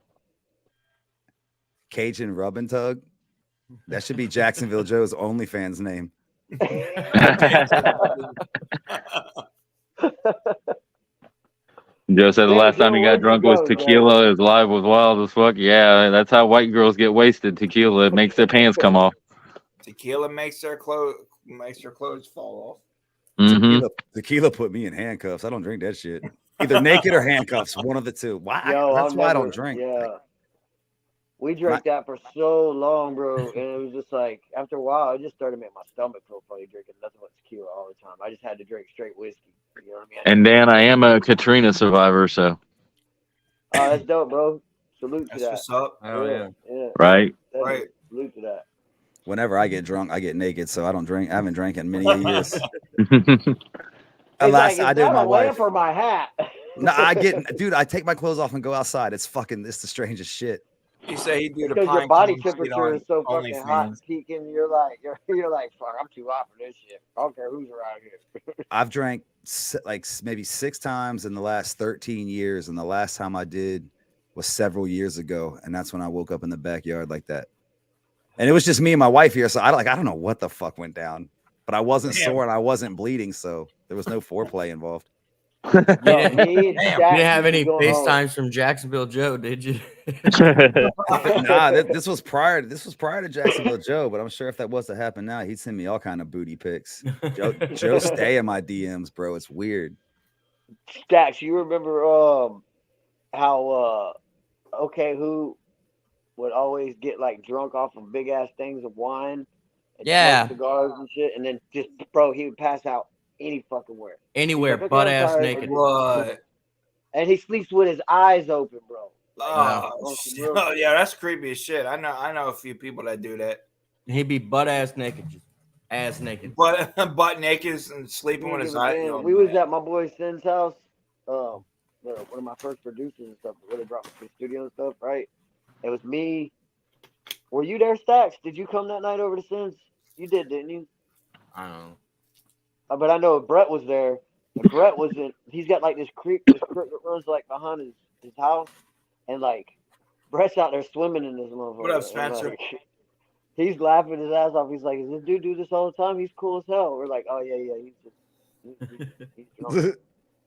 Cajun rub and tug. That should be Jacksonville Joe's OnlyFans name. Joe said the Man, last time he Joe, got where'd drunk you was go, Joe? tequila. His life was wild as fuck. Yeah, that's how white girls get wasted. Tequila, it makes their pants come off. Tequila makes their clothes fall hmm Tequila put me in handcuffs. I don't drink that shit. Either naked or handcuffs, one of the two. Why? Yo, That's I'll why I never- don't drink. Yeah. Like, We drank that for so long, bro, and it was just like after a while, it just started to make my stomach feel funny drinking nothing but tequila all the time. I just had to drink straight whiskey. You know what I mean? And Dan, I am a Katrina survivor, so Oh, that's dope, bro. Salute to off. That's that. what's up. Oh yeah. Yeah. right. That is- Right. Salute to that. whenever I get drunk, I get naked, so I don't drink. I haven't drank in many years. It's Unless like, I is did that my a wife. lamp or my hat? No, dude, I take my clothes off and go outside. It's the strangest shit. He said he do the Because your pine body cone shit temperature on is so fucking hot and OnlyFans. peaking. You're like, fuck, I'm too hot for this shit. I don't care who's around here. I've drank like maybe 6 times in the last 13 years, and the last time I did was several years ago, and that's when I woke up in the backyard like that. And it was just me and my wife here, so I don't know what the fuck went down, but I wasn't Damn. sore and I wasn't bleeding, so there was no foreplay involved. Yo, didn't- me and Damn. You Jack didn't have used to any go home. FaceTimes from Jacksonville Joe, did you? Nah, this was prior to Jacksonville Joe, but I'm sure if that was to happen now, he'd send me all kind of booty pics. Joe stay in my DMs, bro. It's weird. Stacks, you remember how okay who would always get like drunk off of big ass things of wine and Yeah. smoke cigars and shit, and then just bro, he would pass out any fucking where. Anywhere, Okay, butt I'm ass sorry. naked. What? And he sleeps with his eyes open, bro. Oh, on some shit. real Oh, shit. yeah, that's creepy as shit. I know a few people that do that. He'd be butt ass naked, just ass naked. But butt naked and sleeping with his eyes. Man, we was at my boy Sin's house. One of my first producers and stuff, where they brought me to the studio and stuff, right? It was me. Were you there, Stacks? Did you come that night over to Sin's? You did, didn't you? I don't know. But I know Brett was there. And Brett wasn't. He's got like this creek that runs like behind his house, and like Brett's out there swimming in this motherfucker. What up, and, Spencer? like, he's laughing his ass off. He's like, "Does this dude do this all the time? He's cool as hell." We're like, "Oh yeah. He's drunk."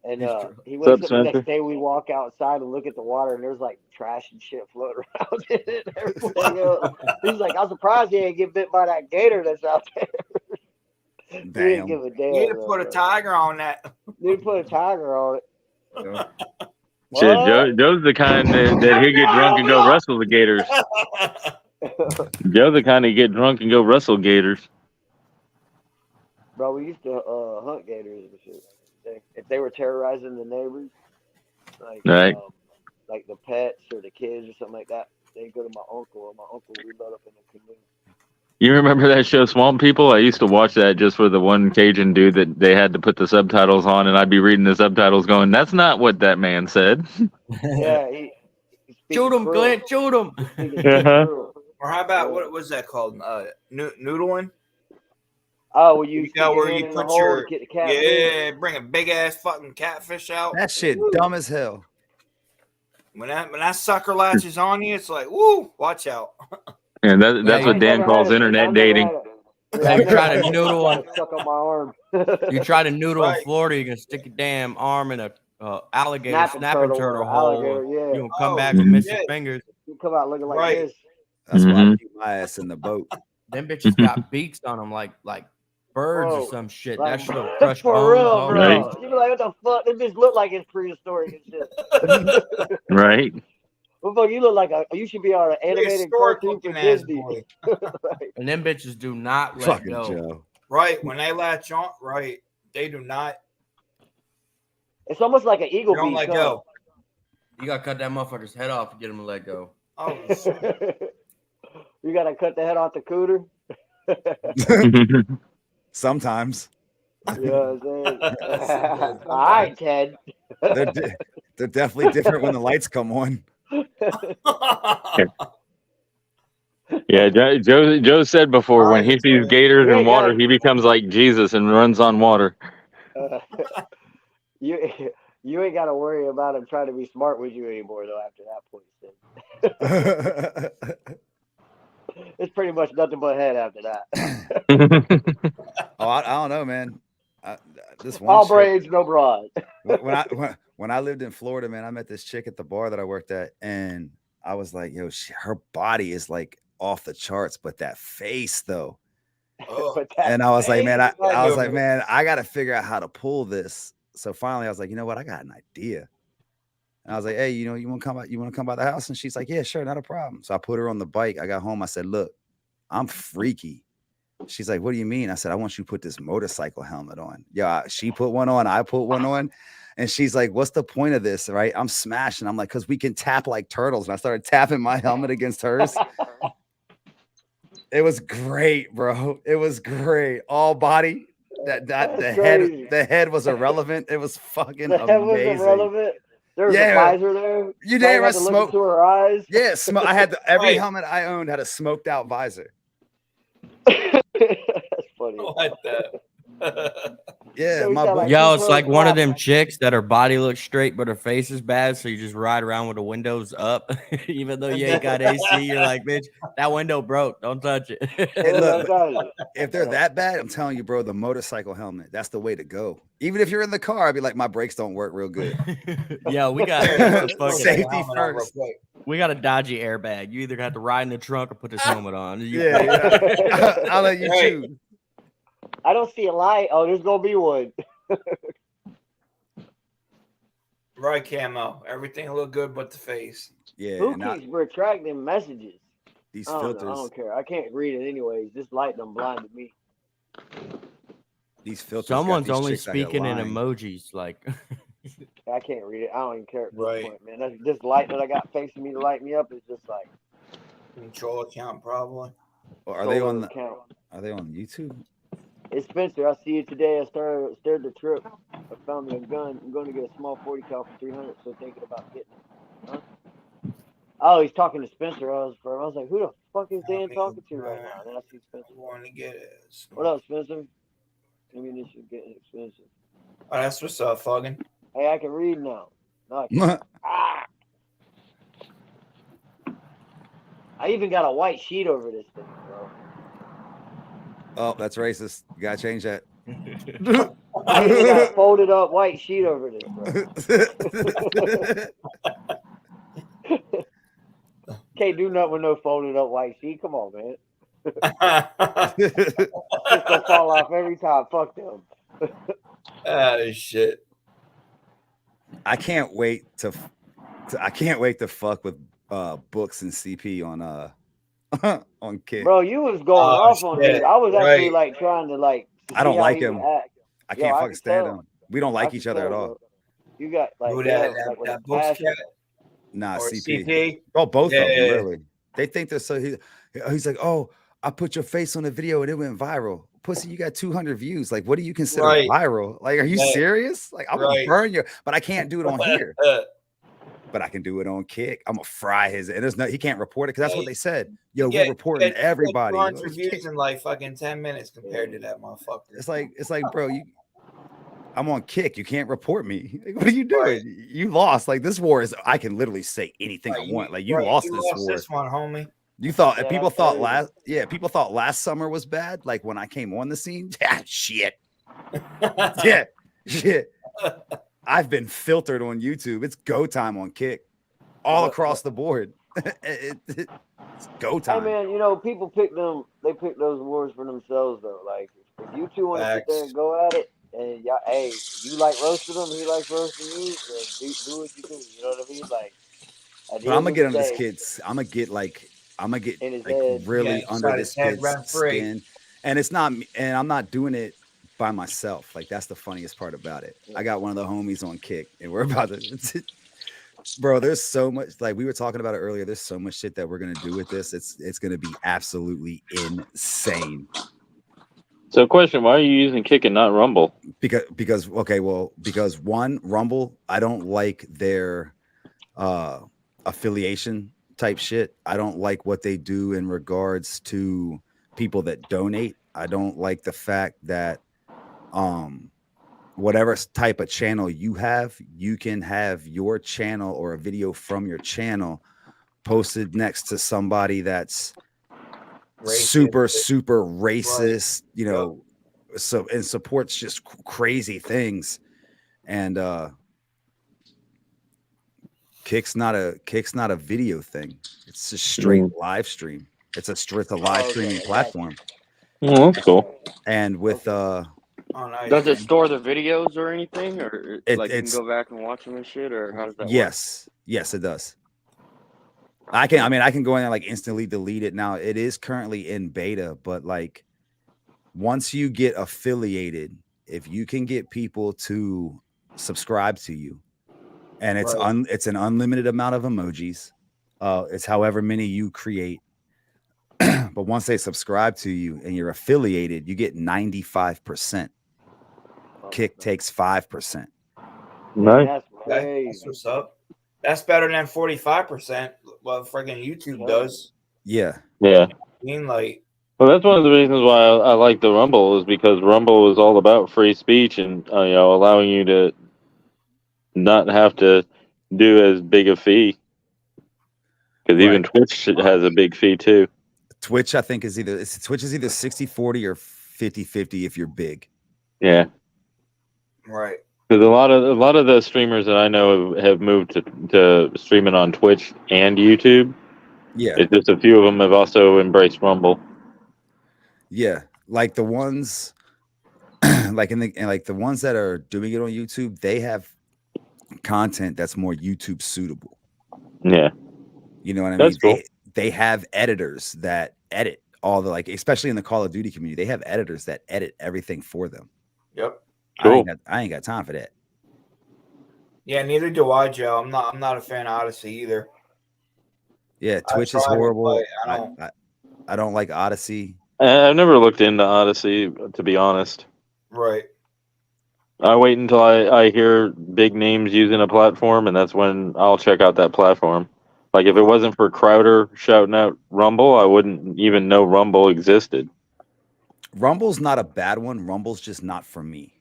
And He's drunk. he What's wakes up, up the Spencer? next day. We walk outside and look at the water, and there's like trash and shit floating around in it. And everything else. He's like, "I'm surprised he ain't get bit by that gator that's out there." He didn't Damn. give a damn. You need to though, put a bro. tiger on that. Need to put a tiger on it. Shit, What? Joe's the kind that he'll get drunk and go wrestle the gators. Joe's the kind that get drunk and go wrestle gators. Bro, we used to hunt gators and shit. If they were terrorizing the neighbors, like Right. like the pets or the kids or something like that, they'd go to my uncle, and my uncle would load up in the canoe. You remember that show Swamp People? I used to watch that just for the one Cajun dude that they had to put the subtitles on, and I'd be reading the subtitles going, "That's not what that man said." Yeah, he speaks Shoot him, cruel. Glenn. Shoot him. He speaks Uh-huh. cruel. Or how about what was that called? Noodling? Oh, well, you You stick know your where hand you in the put hole your to get the cat loose? yeah, bring a big ass fucking catfish out. That shit dumb as hell. When that sucker latches on you, it's like, woo, watch out. And that's Yeah, what you Dan Never calls had it. internet I've never dating. had it. Have I've you never tried had a it. noodle one? Stuck on my arm. You try to noodle Right. in Florida, you can stick your damn arm in a alligator Snapping snapping turtle turtle or hole. alligator, yeah. You gonna come Oh, back with missing shit. fingers. You come out looking like Right. this. That's why I Mhm. keep my ass in the boat. Them bitches got beaks on them like birds Bro, or some shit. like, that shit'll crush for bones. real, all bro. Right. You be like, what the fuck? This bitch look like it's prehistoric and shit. Right? Well, fuck, you look like you should be on an animated cartoon for Historic-looking ass Disney. boy. Right. And them bitches do not let Fucking go. Joe. Right. When they latch on, right, they do not. It's almost like an eagle They don't beak. let go. You gotta cut that motherfucker's head off to get him to let go. Oh, shit. You gotta cut the head off the cooter. Sometimes You know what I'm saying? All right, Ted. they're definitely different when the lights come on. Yeah, Joe said before when he sees gators You in ain't water, gotta- he becomes like Jesus and runs on water. You ain't got to worry about him trying to be smart with you anymore, though. After that point, Sid. It's pretty much nothing but head after that. Oh, I don't know, man. This one All chick- braids, no broad. when I lived in Florida, man, I met this chick at the bar that I worked at, and I was like, yo, her body is like off the charts, but that face though. But that And I was like, man, I was know, like, man, I got to figure out how to pull this. So finally, I was like, you know what? I got an idea. And I was like, hey, you want to come out? You want to come by the house? And she's like, yeah, sure, not a problem. So I put her on the bike. I got home. I said, look, I'm freaky. She's like, what do you mean? I said, I want you to put this motorcycle helmet on. Yeah, she put one on. I put one on. And she's like, what's the point of this? Right? I'm smashing. I'm like, because we can tap like turtles. And I started tapping my helmet against hers. It was great, bro. It was great. All body. The head was irrelevant. It was fucking the head was amazing. irrelevant. There was Yeah. a visor there. You Now damn had right to look smoke. into her eyes. Yeah, I had every Right. helmet I owned had a smoked out visor. That's funny. What the? Yeah, So we my got, boy. like, Yo, two it's birds like one of them flying. chicks that her body looks straight, but her face is bad. So you just ride around with the windows up, even though you ain't got AC. You're like, bitch, that window broke. Don't touch it. Hey, look, Sometimes. if they're that bad, I'm telling you, bro, the motorcycle helmet, that's the way to go. Even if you're in the car, I'd be like, my brakes don't work real good. Yeah, we got Safety first. we got a dodgy airbag. You either have to ride in the trunk or put this helmet on. Yeah. I'll let you Right. choose. I don't see a light. Oh, there's gonna be one. Right, camo. Everything look good but the face. Yeah, Who and keeps retracting messages? these I don't know. I filters, don't care. I can't read it anyways. This light done blinded me. these filters. got Someone's these only chicks out here speaking in lying. emojis. Like, I can't read it. I don't even care at this Right. point, man. This light that I got facing me to light me up is just like Control account probably. Or are they on solar the, account. Are they on YouTube? It's Spencer. I see you today. I started the trip. I found me a gun. I'm going to get a small 40 cal for 300. So thinking about getting it. Huh? Oh, he's talking to Spencer. I was like, who the fuck is Dan talking to right now? And then I see Spencer. Want to get it. What up, Spencer? Ammunition getting expensive. Oh, that's what's up, fucking. Hey, I can read now. No, I can't. Ah! I even got a white sheet over this thing, bro. Oh, that's racist. You gotta change that. I even got a folded up white sheet over this, bro. Can't do nothing with no folded up white sheet. Come on, man. It's gonna fall off every time. Fuck them. Ah, shit. I can't wait to fuck with books and CP on on Kick. Bro, you was going Oh, off on shit. this. I was actually Right. like trying to like. I see don't how like he would him. act. I Yo, can't I fucking can stand tell. him. We don't like I each can other at tell, all. bro. You got like Who yeah, that like, with a that book's passion. cat Nah, or CP. CP? Oh, both of them, Yeah. literally. They think they're so. He's like, oh, I put your face on a video and it went viral. Pussy, you got 200 views. Like, what do you consider Right. viral? Like, are you Right. serious? Like, I'm gonna Right. burn you, but I can't do it on here. But I can do it on Kick. I'm gonna fry his. And there's no, he can't report it because that's what Hey, they said. Yo, Yeah, we're reporting get everybody. 200 It's views in like fucking 10 minutes compared to that motherfucker. like, bro, I'm on Kick. You can't report me. Like, what are you doing? Right. You lost. Like, this war is. I can literally say anything Right, I want. Like, you right, lost you this lost war. this one, homie. You thought Yeah, people that's thought crazy. people thought last summer was bad. Like when I came on the scene. Yeah, shit. Yeah, shit. I've been filtered on YouTube. It's go time on Kick, all across the board. It's go Hey time. man, you know people pick them. They pick those wars for themselves though. Like if you two want to sit there Facts. and go at it, and y'all, hey, you like roasting them, he likes roasting you. Then do what you do. You know what I mean? Like At the But I'm end gonna of get the under this day, kid's. I'm gonna get in his like head. really Yeah, under inside this his head, kid's rent-free. skin. And it's not me, and I'm not doing it by myself. Like that's the funniest part about it. I got one of the homies on Kick, and we're about to bro, there's so much, like we were talking about it earlier. There's so much shit that we're gonna do with this. It's gonna be absolutely insane. So, question: why are you using Kick and not Rumble? Because okay, well, because one, Rumble, I don't like their affiliation type shit. I don't like what they do in regards to people that donate. I don't like the fact that whatever type of channel you have, you can have your channel or a video from your channel posted next to somebody that's super racist, you know, so and supports just crazy things. And Kick's not a video thing. It's a straight live stream. It's a live streaming platform. Oh, that's cool. And with Oh, nice. Does it store the videos or anything, or like you can it's go back and watch them and shit, or how does that work? yes, it does. I can go in there like instantly delete it. Now it is currently in beta, but like once you get affiliated, if you can get people to subscribe to you, and it's it's an unlimited amount of emojis. It's however many you create. But once they subscribe to you and you're affiliated, you get 95%. Kick takes 5%. Nice. That's crazy. That's what's up. That's better than 45%. What friggin' YouTube does. Yeah. Yeah. I mean, like, Well, that's one of the reasons why I like the Rumble, is because Rumble is all about free speech and you know, allowing you to not have to do as big a fee. Because even Twitch has a big fee too. Twitch, I think, is either 60-40 or 50-50 if you're big. Yeah. right. Because a lot of the streamers that I know have moved to streaming on Twitch and YouTube. Yeah. It's just a few of them have also embraced Rumble. Yeah. Like the ones like the ones that are doing it on YouTube, they have content that's more YouTube suitable. Yeah. You know what I That's mean? cool. They have editors that edit all the, like, especially in the Call of Duty community, they have editors that edit everything for them. Yep. Cool. I ain't got time for that. Yeah, neither do I, Joe. I'm not a fan of Odyssey either. Yeah, Twitch is tried it, horrible. but I don't like Odyssey. I've never looked into Odyssey, to be honest. Right. I wait until I hear big names using a platform, and that's when I'll check out that platform. Like, if it wasn't for Crowder shouting out Rumble, I wouldn't even know Rumble existed. Rumble's not a bad one. Rumble's just not for me.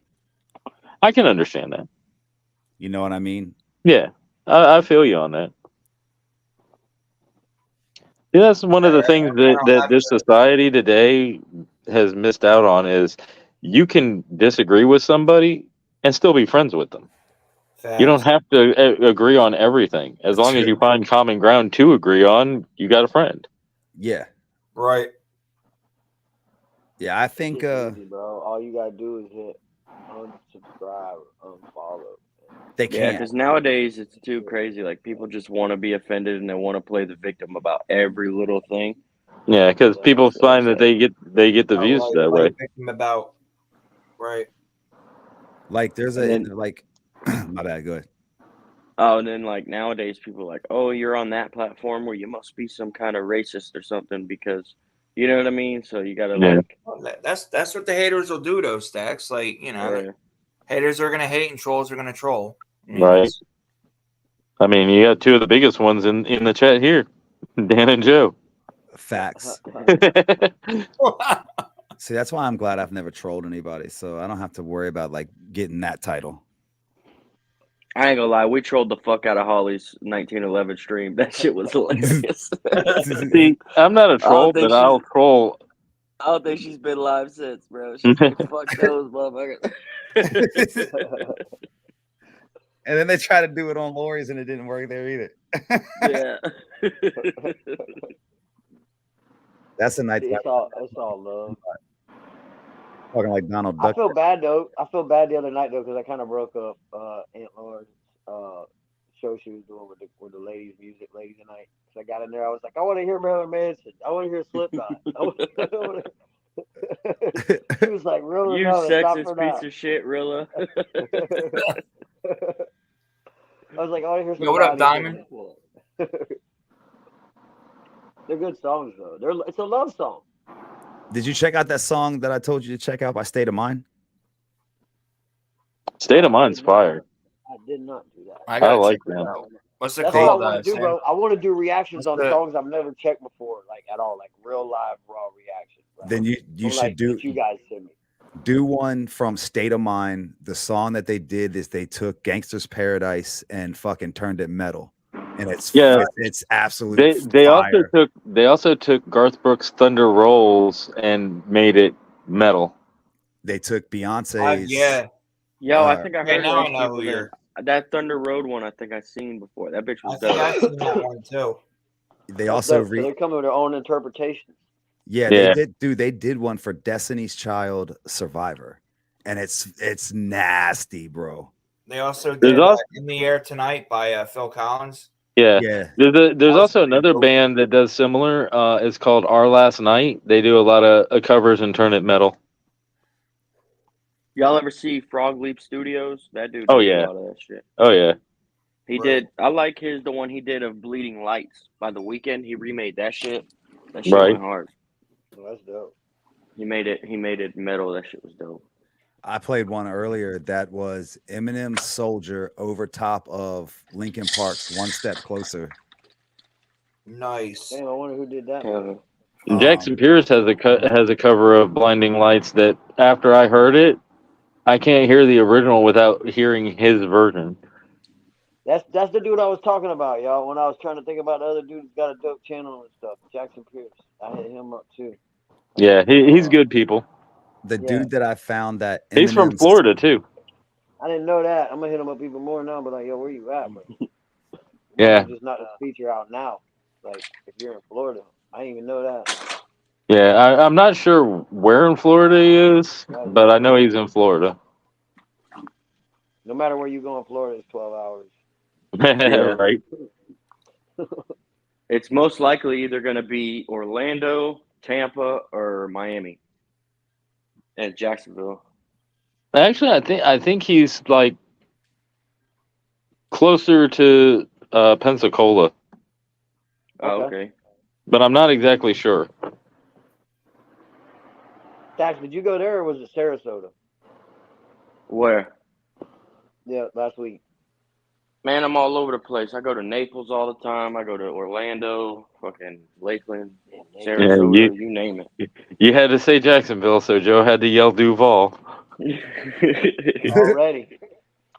I can understand that. You know what I mean? Yeah, I feel you on that. Yeah, that's one of the things that this society today has missed out on, is you can disagree with somebody and still be friends with them. You don't have to agree on everything. As long as you find common ground to agree on, you got a friend. Yeah. Right. Yeah, I think It's easy, bro. All you gotta do is hit unsubscribe, unfollow. they Yeah, can't. because nowadays it's too crazy. Like, people just want to be offended and they want to play the victim about every little thing. Yeah, because people find that they get the views Like, that way. thinking about. Right. Like there's And then- my bad, go ahead. Oh, and then like nowadays people are like, oh, you're on that platform where you must be some kind of racist or something, because you know what I mean. So you gotta Yeah. like, Well, that's what the haters will do, though, Stacks. Like, you know, haters are gonna hate and trolls are gonna troll. You know, Right. I mean, you got two of the biggest ones in the chat here, Dan and Joe. Facts. See, that's why I'm glad I've never trolled anybody, so I don't have to worry about like getting that title. I ain't gonna lie, we trolled the fuck out of Holly's 1911 stream. That shit was hilarious. See, I'm not a troll, think but I'll troll. I don't think she's been live since, bro. She's like, fuck those motherfuckers. And then they try to do it on Lori's and it didn't work there either. Yeah. That's a nice It's all love. talking like Donald I Duck. feel bad though. I feel bad the other night though because I kind of broke up Aunt Laura's show she was doing with the ladies tonight. So I got in there. I was like, I want to hear Marilyn Manson. I want to hear Slipknot. She was like, really? You No, that's not sexist for piece now. of shit, Rilla. I was like, I want to hear some. Yo, what up, Donnie Diamond? Hathaway. They're good songs though. It's a love song. Did you check out that song that I told you to check out by State of Mind? State of Mind's fire. I did not do that. I gotta like check it that. out. What's it That's what I called? want to do, Sam? bro. I want to do reactions What's on the- songs I've never checked before, like at all, like real live raw reactions. Bro. Then you Or, should like, do that you guys send me. do one from State of Mind. The song that they did is they took Gangster's Paradise and fucking turned it metal, and it's absolute. They fire. also took Garth Brooks' Thunder Rolls and made it metal. They took Beyonce's. Yeah. Yo, I think I Yeah, heard now those I know people who there. you're. That Thunder Road one, I think I seen before. That bitch I was think I've dope. seen that one too. They That's also dope. So they're coming with their own interpretations. Yeah, Yeah. they did one for Destiny's Child Survivor, and it's nasty, bro. They also There's did also- In the Air Tonight by Phil Collins. Yeah. Yeah, There's also pretty another dope. band that does similar. It's called Our Last Night. They do a lot of covers and turn it metal. Y'all ever see Frog Leap Studios? That dude Oh, does yeah. a lot of that shit. Oh yeah. He Right. did. I like the one he did of Bleeding Lights by The Weeknd. He remade that shit. That shit Right. went hard. Oh, that's dope. He made it metal. That shit was dope. I played one earlier that was Eminem's Soldier over top of Linkin Park's One Step Closer. Nice. Damn, I wonder who did that. Yeah. Jackson Pierce has a cover of Blinding Lights that after I heard it, I can't hear the original without hearing his version. That's the dude I was talking about, y'all. When I was trying to think about the other dude who's got a dope channel and stuff, Jackson Pierce. I hit him up too. Yeah, he's good people. The Yeah. dude that I found that He's from Eminem's- Florida too. I didn't know that. I'm gonna hit him up even more now. But like, yo, where you at, bro? Yeah. Just not a feature out now. Like, if you're in Florida, I didn't even know that. Yeah, I'm not sure where in Florida he is, but I know he's in Florida. No matter where you go in Florida, it's 12 hours. Right. It's most likely either going to be Orlando, Tampa, or Miami, and Jacksonville. Actually, I think he's like closer to Pensacola, Oh, Okay. okay. but I'm not exactly sure. Dax, did you go there or was it Sarasota? Where? Yeah, last week. Man, I'm all over the place. I go to Naples all the time. I go to Orlando, fucking Lakeland, Sarasota, you- you name You had to say Jacksonville, so Joe had to yell Duval. it. Already.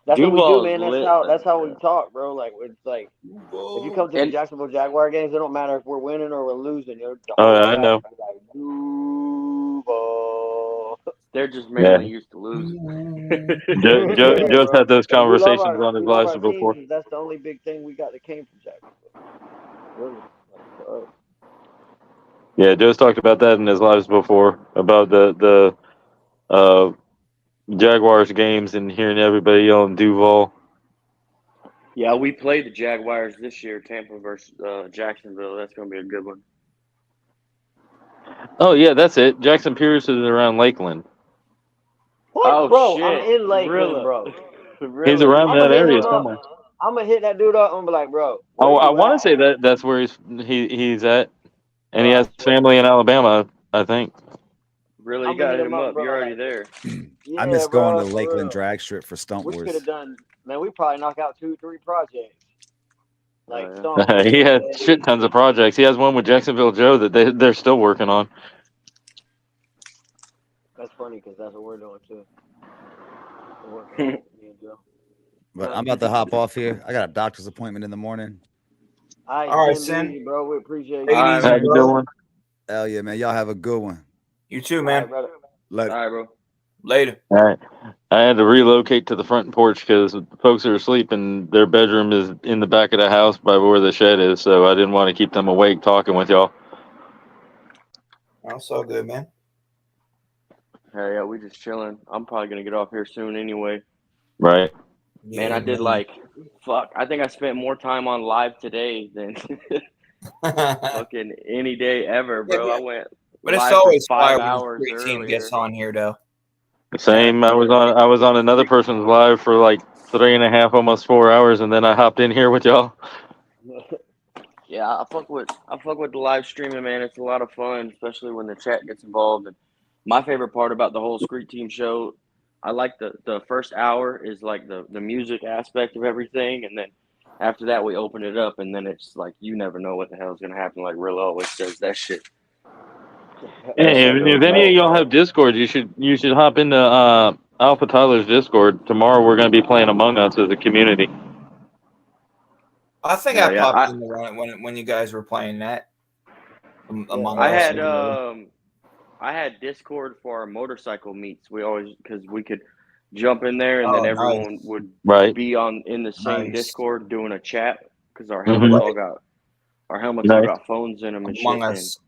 That's what we Duval's do, man. lit, That's how we man. talk, bro. Like, it's like, if you come to the And- Jacksonville Jaguar games, it don't matter if we're winning or we're losing. You're Oh, yeah, I know. Like, Duval. They're just mainly used to losing. Joe's had those We love conversations our- on his we love live our before. teams. That's the only big thing we got that came from Jacksonville. Really. Like, for us. Yeah, Joe's talked about that in his lives before about the Jaguars games and hearing everybody yelling Duval. Yeah, we played the Jaguars this year, Tampa versus Jacksonville. That's going to be a good one. Oh yeah, that's it. Jackson Pierce is around Lakeland. What, Oh, bro? shit. I'm in Lakeland, Really? bro. He's around I'ma that hit area him up. somewhere. I'm gonna hit that dude up and be like, bro. Oh, where I you want to at? say that's where he's at, and he Bro, I has swear. family in Alabama, I think. Really? I'm You got to gonna hit him up. bro, You're already like, there. Yeah, I miss going bro, to for Lakeland real. Drag Strip for Stump We Wars. could have done, man. We probably knock out 2-3 projects. Like, Oh, yeah. Stone, He has shit tons of projects. He has one with Jacksonville Joe that they're still working on. That's funny because that's what we're doing too. We're working on it, me and Joe. But I'm about to hop off here. I got a doctor's appointment in the morning. All All right, right, Sin. Sin, bro. We appreciate Take you. it All easy, right, bro. Hell yeah, man. Y'all have a good one. You too, All man. right, brother. Later. All right, bro. Later. All right. I had to relocate to the front porch because folks are asleep and their bedroom is in the back of the house by where the shed is, so I didn't want to keep them awake talking with y'all. That's all good, man. Hey, yeah, we just chilling. I'm probably going to get off here soon anyway. Right. Man, I did like I think I spent more time on live today than fucking any day ever, bro. I went But it's live for always 5 fire when the hours street team earlier. gets on here, though. Same. I was on another person's live for like 3.5, almost 4 hours, and then I hopped in here with y'all. Yeah, I fuck with the live streaming, man. It's a lot of fun, especially when the chat gets involved. And my favorite part about the whole Street Team show, I like the first hour is like the music aspect of everything, and then after that we open it up, and then it's like you never know what the hell is gonna happen. Like Real always says that shit. Hey, if any of y'all have Discord, you should hop into Alpha Tyler's Discord. Tomorrow we're going to be playing Among Us as a community. I think Yeah, I yeah, popped in the one when you guys were playing that. Among I Us. had I had Discord for our motorcycle meets. We always because we could jump in there, and then everyone would be in the same Discord doing a chat because our helmets all got phones in them and Among shit. Us.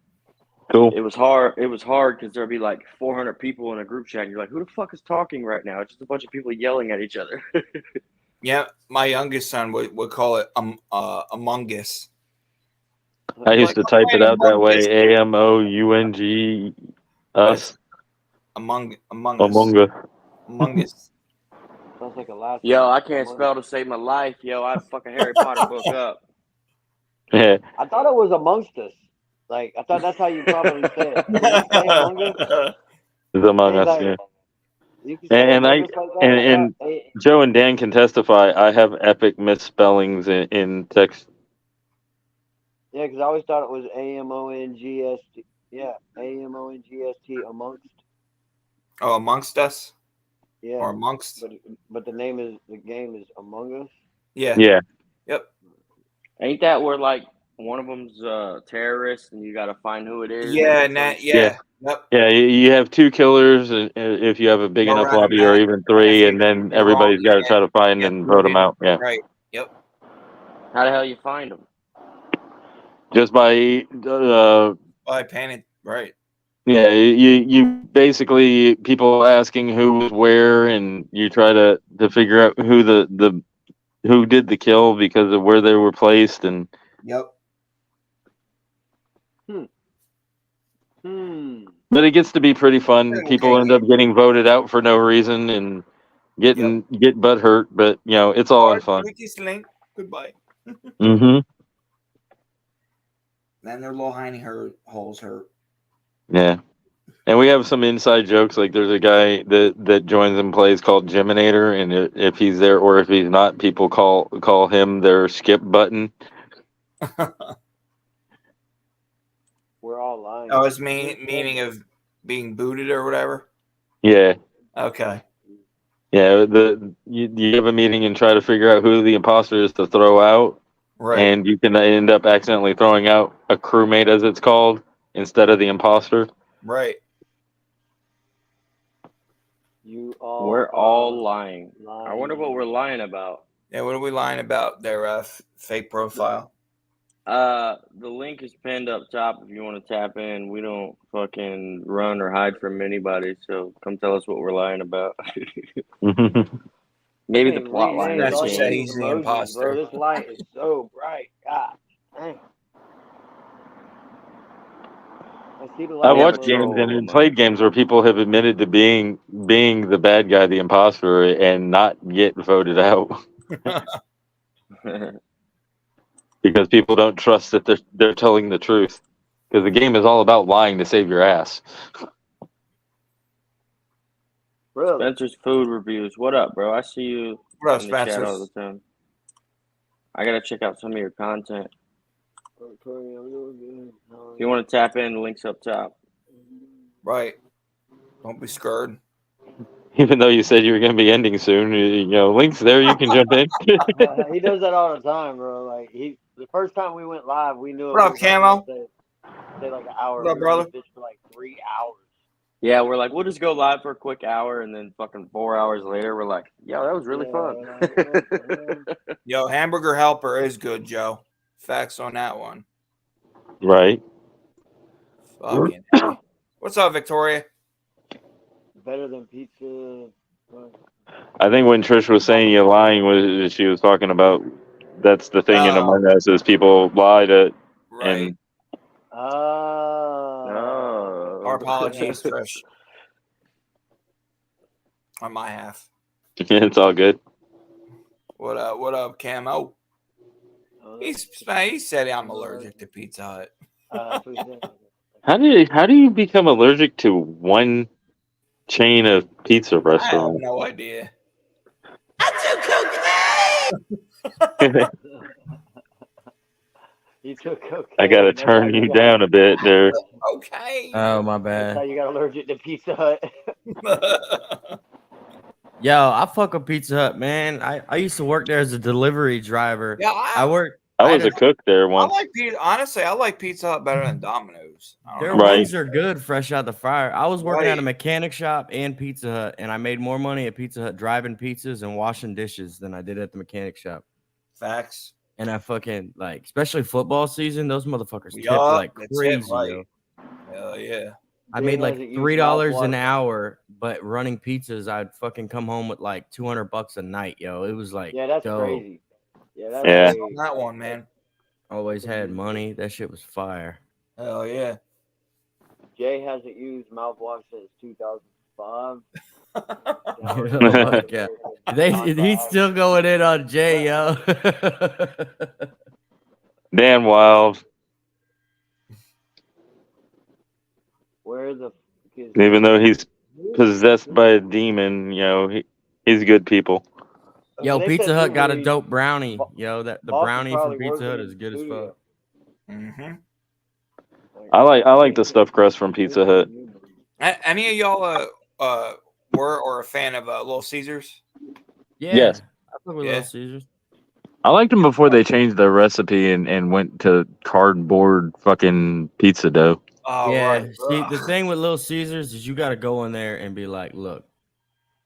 Cool. It was hard because there'd be like 400 people in a group chat, and you're like, who the fuck is talking right now? It's just a bunch of people yelling at each other. Yeah, my youngest son would call it Among Us. I used to type it out that way. AMOUNG us. Among Us. Among Us. Among Us. Sounds like a last. Yo, I can't spell to save my life. Yo, I fucking Harry Potter book up. Yeah. I thought it was Amongst Us. Like I thought that's how you probably say it. Did you say Among Us? It's Among Us, Like, yeah. you can say And Among Us like that. and Joe and Dan can testify. I have epic misspellings in text. Yeah, because I always thought it was AMONGST. Yeah, AMONGST Amongst. Oh, Amongst Us? Yeah. Or Amongst? But the name is the game is Among Us. Yeah. Yeah. Yep. Ain't that where like one of them's a terrorist and you got to find who it is? Yeah, Yep. Yeah, you have 2 killers if you have a big enough lobby, or even 3, and then everybody's got to try to find and vote them out. Yeah. Right. Yep. How the hell you find them? Just by Panic. Right. yeah, you basically people asking who was where, and you try to figure out who did the kill because of where they were placed, and Yep. But it gets to be pretty fun. People end up getting voted out for no reason and get butt hurt, but it's all in fun. Goodbye. Mm-hmm. Then their little hiney holes hurt. Yeah. And we have some inside jokes. Like there's a guy that joins and plays called Geminator, and if he's there or if he's not, people call him their skip button. We're all lying. Oh, it's meaning of being booted or whatever? Yeah. Okay. Yeah, you have a meeting and try to figure out who the imposter is to throw out. Right. And you can end up accidentally throwing out a crewmate, as it's called, instead of the imposter. Right. We're all lying. I wonder what we're lying about. Yeah, what are we lying about? Their fake profile. The link is pinned up top if you want to tap in. We don't fucking run or hide from anybody, so come tell us what we're lying about. Maybe the plot line. That's just say he's the imposter. Bro, this light is so bright. God dang. I watched games and played games where people have admitted to being the bad guy, the imposter, and not get voted out. Because people don't trust that they're telling the truth. Because the game is all about lying to save your ass. Really? Spencer's Food Reviews. What up, bro? I see you what up, in the chat Spencer? all the time. I gotta check out some of your content. If you want to tap in, links up top. Right. Don't be scared. Even though you said you were going to be ending soon, links there, you can jump in. He does that all the time, bro. Like the first time we went live, we knew. What up, Camo? Say like an hour. What up, brother? For like 3 hours. Yeah, we're like, we'll just go live for a quick hour, and then fucking 4 hours later, we're like, yo, that was really fun. Yo, Hamburger Helper is good, Joe. Facts on that one. Right. Fucking hell. What's up, Victoria? Better than pizza. I think when Trish was saying you're lying, was she was talking about that's the thing in Among Us is people lie to Right. and Our apologies, Trish. On my half. it's all good. What up, Camo? He said I'm allergic to Pizza Hut. How do you become allergic to one chain of pizza I have restaurants? no idea. You took cocaine. I gotta That's how turn you got- down a bit there. Okay. Oh my That's how bad. you got allergic to Pizza Hut. Yo, I fuck with Pizza Hut, man. I used to work there as a delivery driver. Yeah, I worked. I I was had a cook there I once. like Pizza. Honestly, I like Pizza Hut better than Domino's. I don't Their know. Right. wings are good, fresh out the fryer. I was working at a Right. mechanic shop and Pizza Hut, and I made more money at Pizza Hut driving pizzas and washing dishes than I did at the mechanic shop. Facts. And I fucking like, especially football season, those motherfuckers tip Yup, like they tip crazy. right. Yo. Hell yeah. I Jay made like hasn't used $3 an mouthwash. hour, but running pizzas, I'd fucking come home with like $200 a night, yo. It was like, Yeah, that's dope. crazy. Yeah, that's Yeah. crazy. On that one, man. Always had money. That shit was fire. Hell yeah. Jay hasn't used mouthwash since 2005. Oh, yeah. He's still going in on Jay, yo. Dan Wild, Where the even though he's possessed by a demon, he's good people. Yo, They Pizza said Hut got a Dewberry- dope brownie. Yo, that the Boston brownie from probably Pizza working Hut in is good as studio. fuck. Mm-hmm. I like the stuffed crust from Pizza Hut. Any of y'all were or a fan of Little Caesars? Yeah. Yes. I fuck with Yeah. Little Caesars. I liked them before they changed their recipe and went to cardboard fucking pizza dough. Oh, Yeah. right. See, the Ugh. thing with Little Caesars is you got to go in there and be like, look,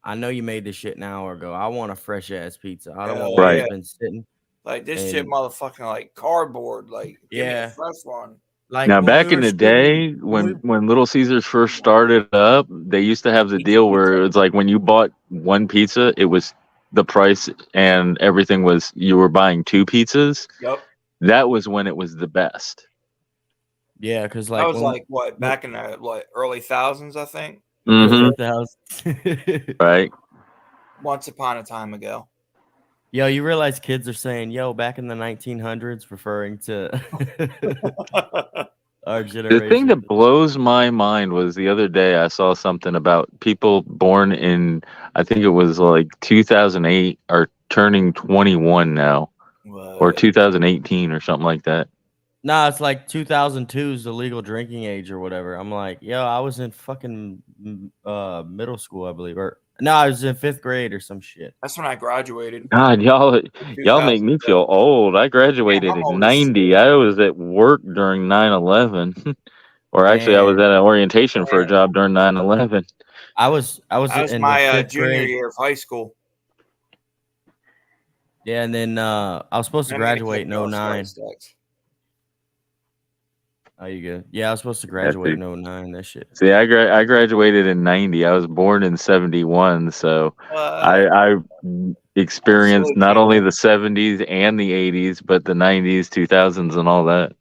I know you made this shit an hour ago. I want a fresh ass pizza. I don't Hell want one Right. that's been sitting. Like this shit, And- motherfucking like cardboard. Like, give me a Yeah. fresh one. Like Now, when back we in were the day, shooting- when Little Caesars first started up, they used to have the deal where it was like when you bought one pizza, it was the price and everything was you were buying two pizzas. Yep. That was when it was the best. yeah, because like That was when- like what back in the early thousands, I think. Hmm. 2000. Right. Once upon a time ago. Yo, you realize kids are saying, yo, back in the 1900s, referring to our generation. The thing that blows my mind was the other day I saw something about people born in, I think it was like 2008 are turning 21 now, or 2018 or something like that. Nah, it's like 2002 is the legal drinking age or whatever. I'm like, yo, I was in fucking middle school, I believe. Or no, I was in 5th grade or some shit. That's when I graduated. God, y'all make me feel old. I graduated I'm old in as 90. I was at work during 9/11. Or actually, I was Man. at an orientation for a job during 9/11. I was That was in my the 5th junior grade. year of high school. Yeah, and then I was supposed to I'm gonna graduate keep in going 09. statistics. Oh, you good? Yeah, I was supposed to graduate in 09. That shit. See, I graduated in 90. I was born in 71, so I experienced not only the 70s and the 80s, but the 90s, 2000s, and all that.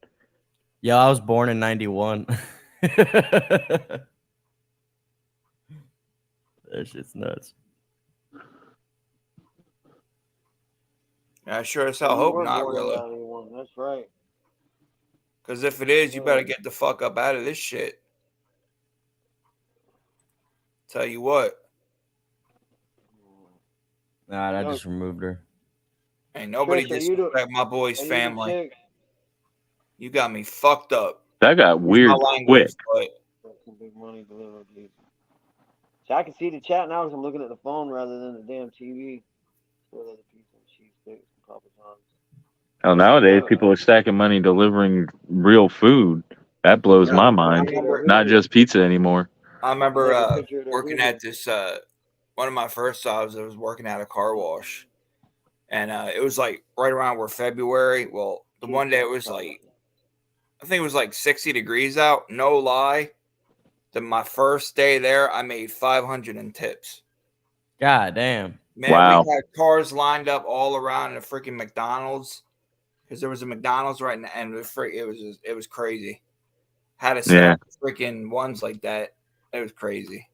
Yeah, I was born in 91. That shit's nuts. I sure as hell hope You were not, born in really. 91, that's right. Because if it is, you better get the fuck up out of this shit. Tell you what, Nah, I No. just removed her. ain't nobody Trish, are you the- disrespect my boy's Are you the family. chick? You got me fucked up. That got Excuse weird my language, quick. but Some big money delivered, dude. So I can see the chat now because I'm looking at the phone rather than the damn TV. What other people, cheese sticks, and Papa John's. Hell, nowadays people are stacking money delivering real food. That blows my mind. Not just pizza anymore. I remember Take a picture of their working Uber. at this one of my first jobs. I was working at a car wash, and it was like right around where February. Well, the one day it was like, I think it was like 60 degrees out. No lie. My first day there, I made 500 in tips. God damn. Man, Wow. we had cars lined up all around the freaking McDonald's because there was a McDonald's right now, and it was crazy. Had to set Yeah. up freaking ones like that. It was crazy.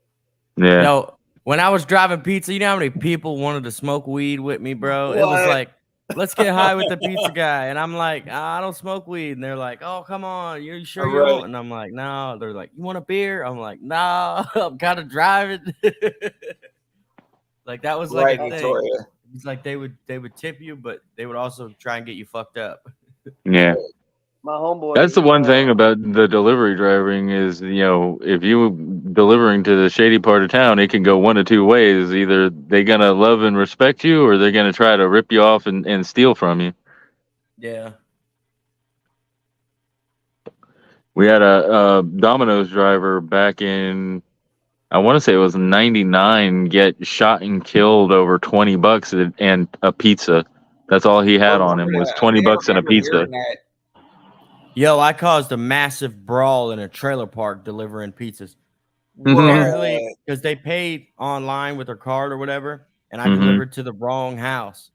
Yeah. Yo, when I was driving pizza, you know how many people wanted to smoke weed with me, bro? It was What? like, let's get high with the pizza guy. And I'm like, I don't smoke weed. And they're like, oh, come on. You sure you Right. don't? And I'm like, no. They're like, you want a beer? I'm like, no, I'm kind of driving. Like that was like Right, a thing. Victoria. It's like they would tip you, but they would also try and get you fucked up. Yeah. My homeboy. That's the one thing about the delivery driving is, if you delivering to the shady part of town, it can go one of two ways. Either they're going to love and respect you, or they're going to try to rip you off and steal from you. Yeah. We had a Domino's driver back in, I want to say it was 99, get shot and killed over $20 and a pizza. That's all he had on him was $20 and a pizza. Yo, I caused a massive brawl in a trailer park delivering pizzas. Mhm. Apparently, because they paid online with their card or whatever, and I Mhm. delivered to the wrong house.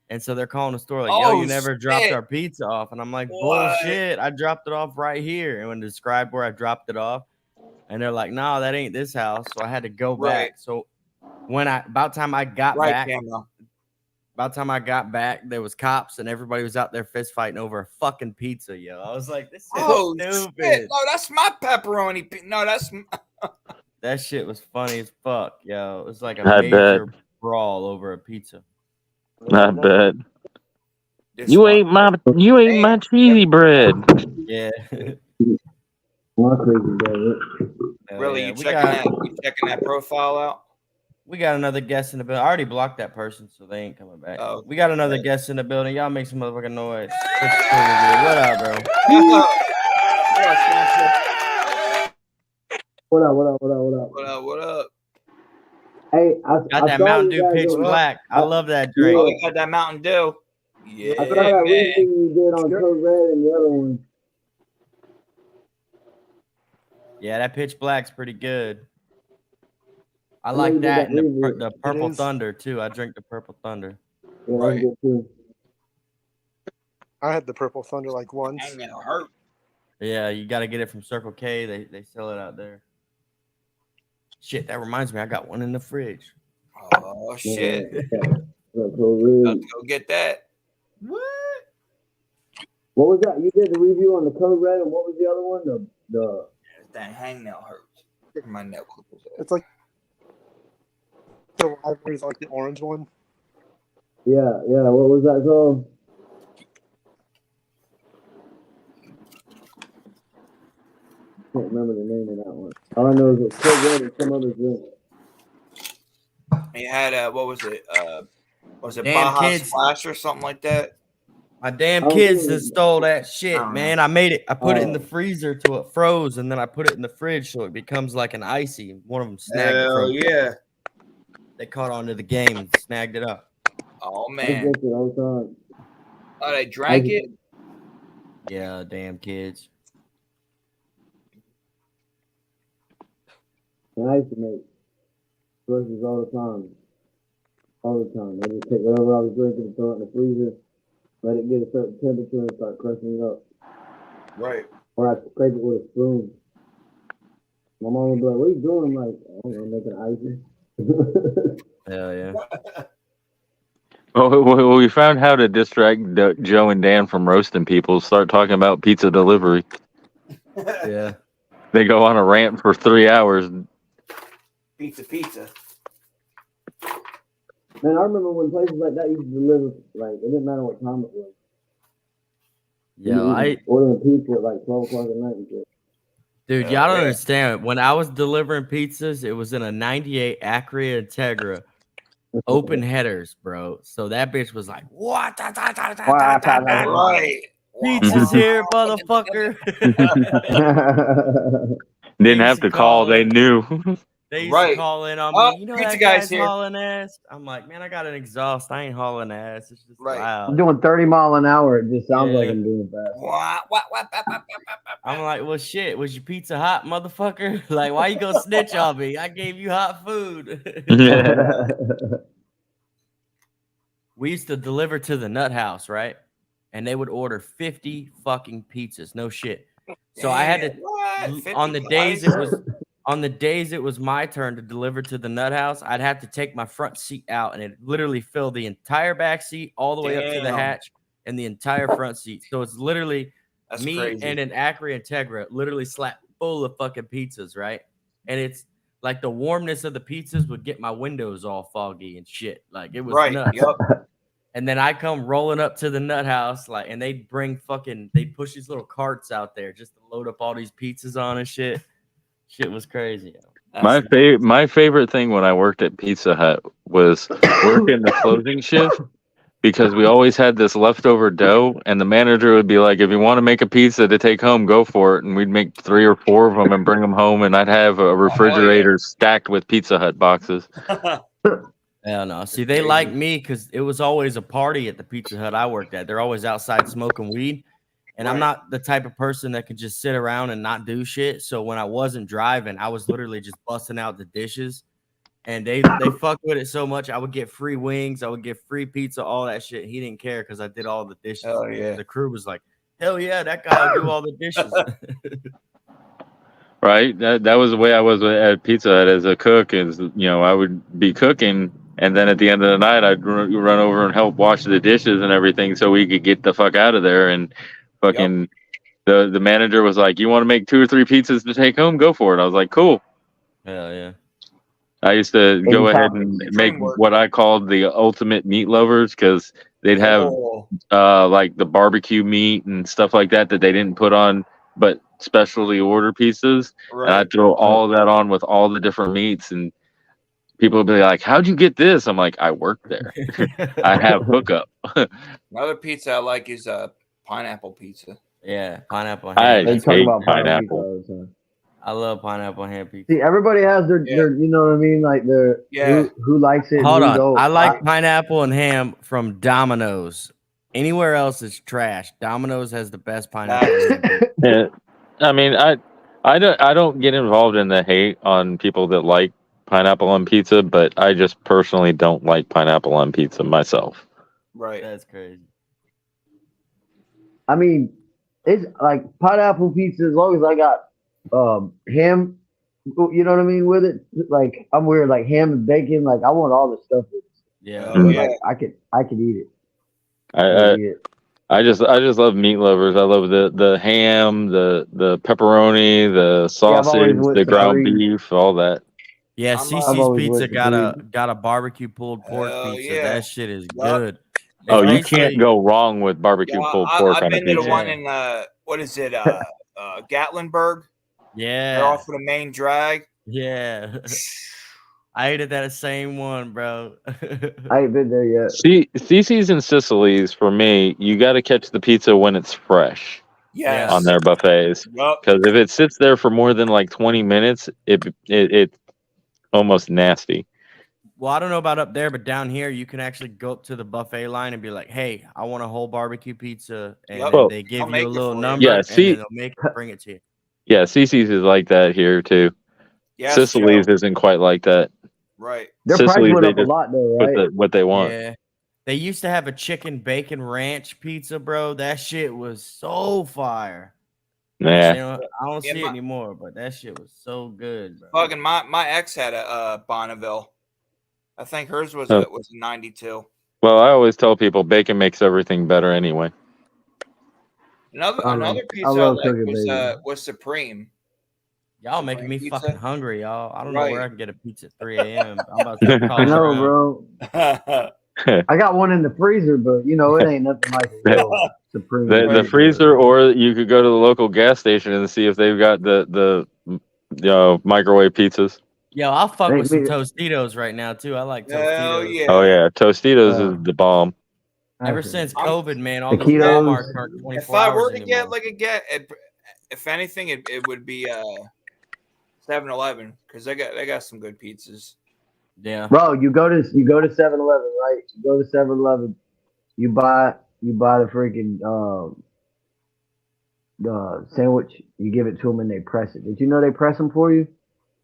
And so they're calling the store like, yo, Oh, you never dropped shit. our pizza off. And I'm like, What? bullshit. I dropped it off right here. And when they described where I dropped it off, and they're like, no, that ain't this house. So I had to go Right. back. So about time I got Right, back, Camo. there was cops and everybody was out there fist fighting over a fucking pizza, yo. I was like, this is Oh, stupid. shit. No, that's my pepperoni. No, that's That shit was funny as fuck, yo. It was like a I major brawl over a pizza. I bet. this You one. ate my cheesy bread. Yeah. My crazy brother. Hell Really, yeah. you We checking that profile out? We got another guest in the building. I already blocked that person, so they ain't coming back. Oh, We got another okay. guest in the building. Y'all make some motherfucking noise. What up, bro? What up? Hey, Got that Mountain Dew pitch black. I love that drink. Oh, you got that Mountain Dew. Yeah, I saw that man. thing you did on Code Red and the other one. Yeah, that pitch black's pretty good. I know like you did that and that review. the Purple is. Thunder too. I drink the Purple Thunder. Yeah, Right. that's good too. I had the Purple Thunder like once. Dang, it hurt. Yeah, you got to get it from Circle K. They sell it out there. Shit, that reminds me, I got one in the fridge. Oh shit! Code Let's Red. go get that. What? What was that? You did the review on the Code Red, and what was the other one? The That hangnail hurts. My nail clippers. It's like the rivalry's like the orange one. yeah. What was that called? Can't remember the name of that one. All I know is it's Code Red and some other drink. He had what was it? Was it Damn Baja kids. Splash or something like that? My damn Oh, kids really? just stole that shit, Oh. man. I made it. I put it in Oh. the freezer till it froze, and then I put it in the fridge so it becomes like an icy. One of them snagged it Hell from yeah! They caught on to the game and snagged it up. Oh I man! drink it all the time. Oh, they drank it. Yeah, damn kids. And I used to make slushies all the time. All the time. I just take whatever I was drinking and throw it in the freezer, let it get a certain temperature and start crushing it up. Right. Or I scrape it with a spoon. My mom would be like, what are you doing? I'm like, I'm making icy. Hell yeah. Well, we found how to distract Joe and Dan from roasting people. Start talking about pizza delivery. Yeah. They go on a rant for 3 hours. Pizza. Man, I remember when places like that used to deliver, like, it didn't matter what time it was. Yo, I ordering pizza at like 12 o'clock at night and shit. dude, y'all don't understand. When I was delivering pizzas, it was in a 98 Acura Integra. Open headers, bro. So that bitch was like, what? Right. Pizza's here, motherfucker. Didn't have to call. They knew. They used Right. to call in on me. Oh, You know pizza that guy's guy's here. hauling ass. I'm like, man, I got an exhaust. I ain't hauling ass. It's just Right. I'm loud. doing 30 mile an hour. It just sounds like Yeah. I'm doing fast. I'm like, well, shit. Was your pizza hot, motherfucker? Like, why you gonna snitch on me? I gave you hot food. Yeah. We used to deliver to the Nut House, right? And they would order 50 fucking pizzas. No shit. So I had to on the days it was my turn to deliver to the Nut House, I'd have to take my front seat out and it literally filled the entire back seat all the way up to the Damn. hatch and the entire front seat. So it's literally That's me crazy. and an Acura Integra literally slapped full of fucking pizzas, right? And it's like the warmness of the pizzas would get my windows all foggy and shit. Like it was Right. nuts. Yep. And then I come rolling up to the Nut House, like, and they push these little carts out there just to load up all these pizzas on and shit. Shit was crazy. My favorite thing when I worked at Pizza Hut was working the closing shift because we always had this leftover dough, and the manager would be like, "If you want to make a pizza to take home, go for it." And we'd make 3 or 4 of them and bring them home, and I'd have a refrigerator stacked with Pizza Hut boxes. Hell no. See, they like me because it was always a party at the Pizza Hut I worked at. They're always outside smoking weed. And I'm not the type of person that could just sit around and not do shit. So when I wasn't driving, I was literally just busting out the dishes. And they fucked with it so much. I would get free wings. I would get free pizza, all that shit. He didn't care because I did all the dishes. Oh, yeah. The crew was like, hell yeah, that guy will do all the dishes. Right? That was the way I was at Pizza Hut as a cook. Is I would be cooking, and then at the end of the night, I'd run over and help wash the dishes and everything, so we could get the fuck out of there. And fucking, the manager was like, "You want to make 2 or 3 pizzas to take home? Go for it." I was like, "Cool." Hell yeah. I used to go ahead and make what I called the ultimate meat lovers because they'd have like the barbecue meat and stuff like that they didn't put on, but specialty order pizzas. Right. And I'd throw all of that on with all the different meats, and people would be like, "How'd you get this?" I'm like, "I work there. I have hookup." Another pizza I like is pineapple pizza. Yeah, pineapple I ham. They talk hate about pineapple. all the time. I love pineapple ham pizza. See, everybody has their, Yeah. their, you know what I mean? Like their Yeah. who likes it. Hold who on. don't. I like pineapple and ham from Domino's. Anywhere else is trash. Domino's has the best pineapple. and ham pizza. Yeah. I mean, I don't get involved in the hate on people that like pineapple on pizza, but I just personally don't like pineapple on pizza myself. Right. That's crazy. I mean, it's like pineapple pizza as long as I got ham. You know what I mean with it? Like I'm weird. Like ham and bacon. Like I want all the stuff. Yeah. Oh, yeah. Like I could eat it. I eat it. I just love meat lovers. I love the ham, the pepperoni, the sausage, went the ground Supreme. beef, all that. Yeah, I've CC's always Pizza went got a barbecue pulled pork Hell pizza. yeah. That shit is Yup. good. Oh, It's you basically- can't go wrong with barbecue pulled pork I've on a been to the pizza. one in what is it? Gatlinburg. They're Yeah. off of the main drag. Yeah. I ate at that same one, bro. I ain't been there yet. See, CC's and Sicily's for me, you got to catch the pizza when it's fresh Yes. on their buffets. Yup. Because if it sits there for more than like 20 minutes, it's almost nasty. Well, I don't know about up there, but down here you can actually go up to the buffet line and be like, "Hey, I want a whole barbecue pizza," and Yep. then Well, they give I'll you make a it little for you. number, Yeah, and see- then they'll make it, bring it to you. Yeah, CC's is like that here too. Yes, Sicily's Joe. isn't quite like that. Right. Their price Sicily's, went they up a just lot though, put right? what they want. Yeah, they used to have a chicken bacon ranch pizza, bro. That shit was so fire. Yeah. You know, I don't Yeah, see it my- anymore, but that shit was so good, bro. Fucking my ex had a Bonneville. I think hers was Oh. a 92. Well, I always tell people bacon makes everything better anyway. Another I another love- pizza I I love liked cooking was bacon. Supreme. Y'all making me Pizza? fucking hungry, y'all. I don't know where Right. I can get a pizza at 3 a.m. I'm about to start I calling know, around. bro. I got one in the freezer, but you know it ain't nothing like a real Supreme. The pizza. freezer, or you could go to the local gas station and see if they've got the microwave pizzas. Yo, I'll fuck Make with some me- Tostitos right now too. I like Hell Tostitos. yeah. Oh yeah, Tostitos Uh, is the bomb. Ever Okay. since I'm- COVID, man, all those Taquitos. Walmarts aren't 24 If I hours were to anymore. get like if anything, it would be 7-Eleven because they got some good pizzas. Yeah. Bro, you go to 7-Eleven, right? You go to 7-Eleven, you buy the freaking the sandwich. You give it to them and they press it. Did you know they press them for you?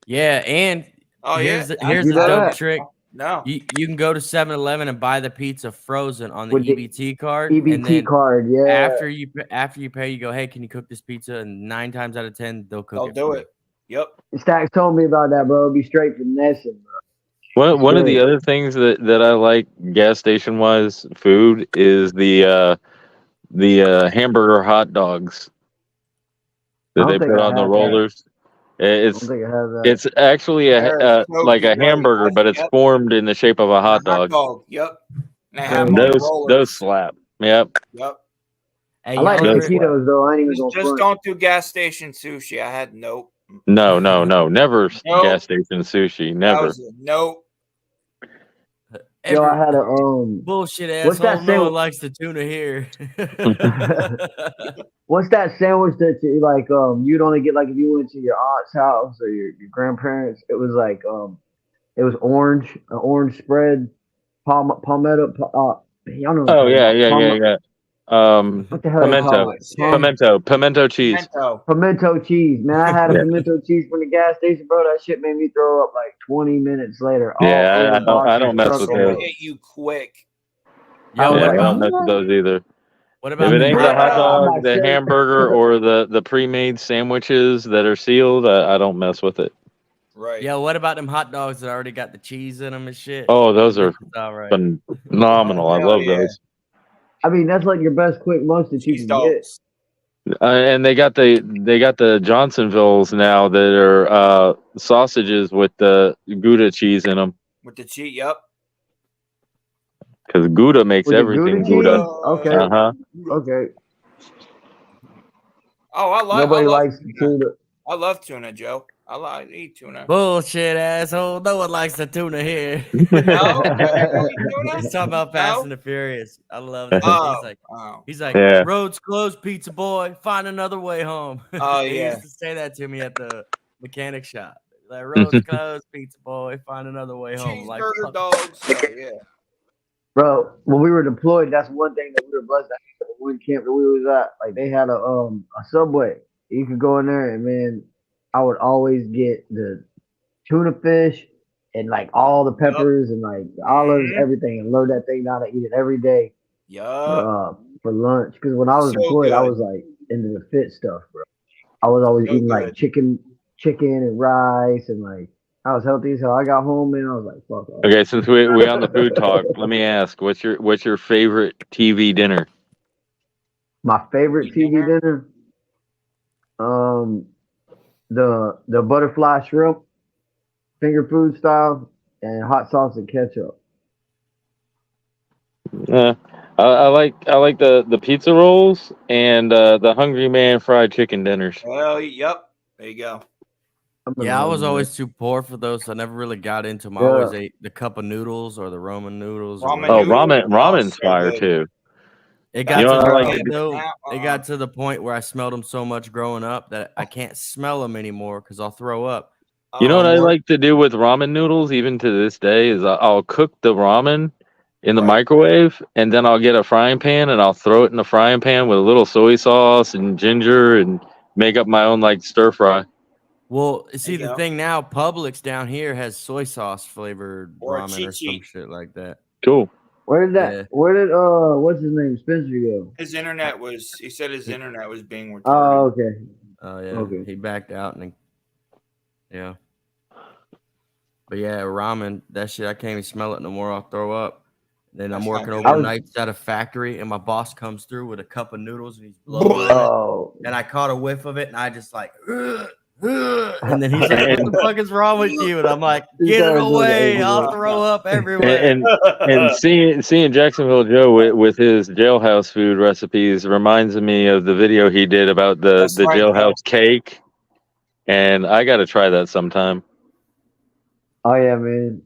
Yeah, and Oh here's yeah, here's You the know dope that? trick. No. You can go to 7-Eleven and buy the pizza frozen on the With the EBT card. and EBT then card, yeah. after you pay, you go, hey, can you cook this pizza? And 9 times out of 10, they'll cook They'll it. do for it. Yep. Stacks told me about that, bro. It'd be straight finessing, bro. One of the Straight. other things that I like gas station wise food is the hamburger hot dogs I that don't they think put I on the have that. rollers. I It's don't think I have that. it's actually They're so like a good, bro. hamburger, but it's Yep. formed in the shape of a hot Hot dog. dog. Yep. And they have them on the Those rollers. slap. Yep. Yep. Hey, I like y'all the ever, taquitos though. I ain't even gonna Just front. don't do gas station sushi. I had nope. No, never Nope. gas station sushi. That Never. was a nope. Yo, I every had a bullshit what's that asshole. No one sandwich? likes the tuna here. What's that sandwich that you like? You'd only get like if you went to your aunt's house or your grandparents. It was like it was an orange spread, palmetto. Y'all know what I'm Oh talking yeah, about. yeah. What the hell they call Pimento. it? Pimento cheese. Pimento cheese. Man, I had a Yeah. pimento cheese from the gas station, bro. That shit made me throw up like 20 minutes later. Yeah, I don't mess with It'll those. hit you quick. Yo, I was Yeah, what I like, don't about mess with those either. what If about it the ain't the hot dog, I'm the not hamburger, or the pre-made sandwiches that are sealed, I don't mess with it. Right. Yo, what about them hot dogs that already got the cheese in them and shit? Oh, those are all right. phenomenal. I Hell love yeah. those. I mean, that's like your best quick lunch that you Cheese can get. dogs. And they got the Johnsonvilles now that are sausages with the Gouda cheese in them With the cheese, yep. because Gouda makes With the everything Gouda Gouda. cheese? Okay. Okay. Oh, I Nobody love likes tuna. tuna. I love tuna, Joe. I eat tuna. Bullshit asshole. No one likes the tuna here. No? You don't eat tuna? He's talking about Fast No? and the Furious. I love that. Oh. He's like, Yeah. roads closed, pizza boy. Find another way home. Oh, He yeah. used to say that to me at the mechanic shop. Like, roads closed, pizza boy. Find another way home. Like, Cheeseburger fuck. dogs. Oh, yeah. Bro, when we were deployed, that's one thing that we were blessed at. One camp that we was at, like they had a Subway. You could go in there and man, I would always get the tuna fish and like all the peppers and like the olives, everything, and load that thing down and eat it every day Yup. for lunch. Because when I was So deployed, I good. was like into the fit stuff, bro. I was always So eating like good. chicken and rice and like I was healthy as hell. I got home and I was like, fuck off. Okay, since we on the food talk, let me ask, what's your favorite TV dinner? My favorite TV dinner, the butterfly shrimp, finger food style, and hot sauce and ketchup. I like the pizza rolls and the Hungry Man fried chicken dinners. Well, yep. There you go. Yeah, I was always too poor for those, so I never really got into them. I Yeah. always ate the cup of noodles or the Roman noodles. Or Ramen Oh, whatever. noodles. ramen's so fire good. too. It got You know to what the I like point, to do? though. Now, It got to the point where I smelled them so much growing up that I can't smell them anymore because I'll throw up. You know what I more- like to do with ramen noodles, even to this day, is I'll cook the ramen in the Right. microwave, and then I'll get a frying pan and I'll throw it in the frying pan with a little soy sauce and ginger and make up my own like stir fry. Well, see, you the go. thing now, Publix down here has soy sauce flavored Or a ramen or some Chi-Chi. shit like that. Cool. Where did Yeah. what's his name, Spencer go? His internet was. He said his internet was being retarded. Oh, okay. Oh yeah, Okay. he backed out and yeah. But yeah, ramen, that shit, I can't even smell it no more. I'll throw up. Then I'm That's not working good. overnights at a factory, and my boss comes through with a cup of noodles, and he's blowing on it. Oh, And I caught a whiff of it, and I just like, and then he's like, "What the fuck is wrong with you?" And I'm like, You "Get it gotta do away! that, I'll bro. throw up everywhere." And seeing Jacksonville Joe with his jailhouse food recipes reminds me of the video he did about the That's right, jailhouse cake, and I got to try that sometime. oh yeah, man.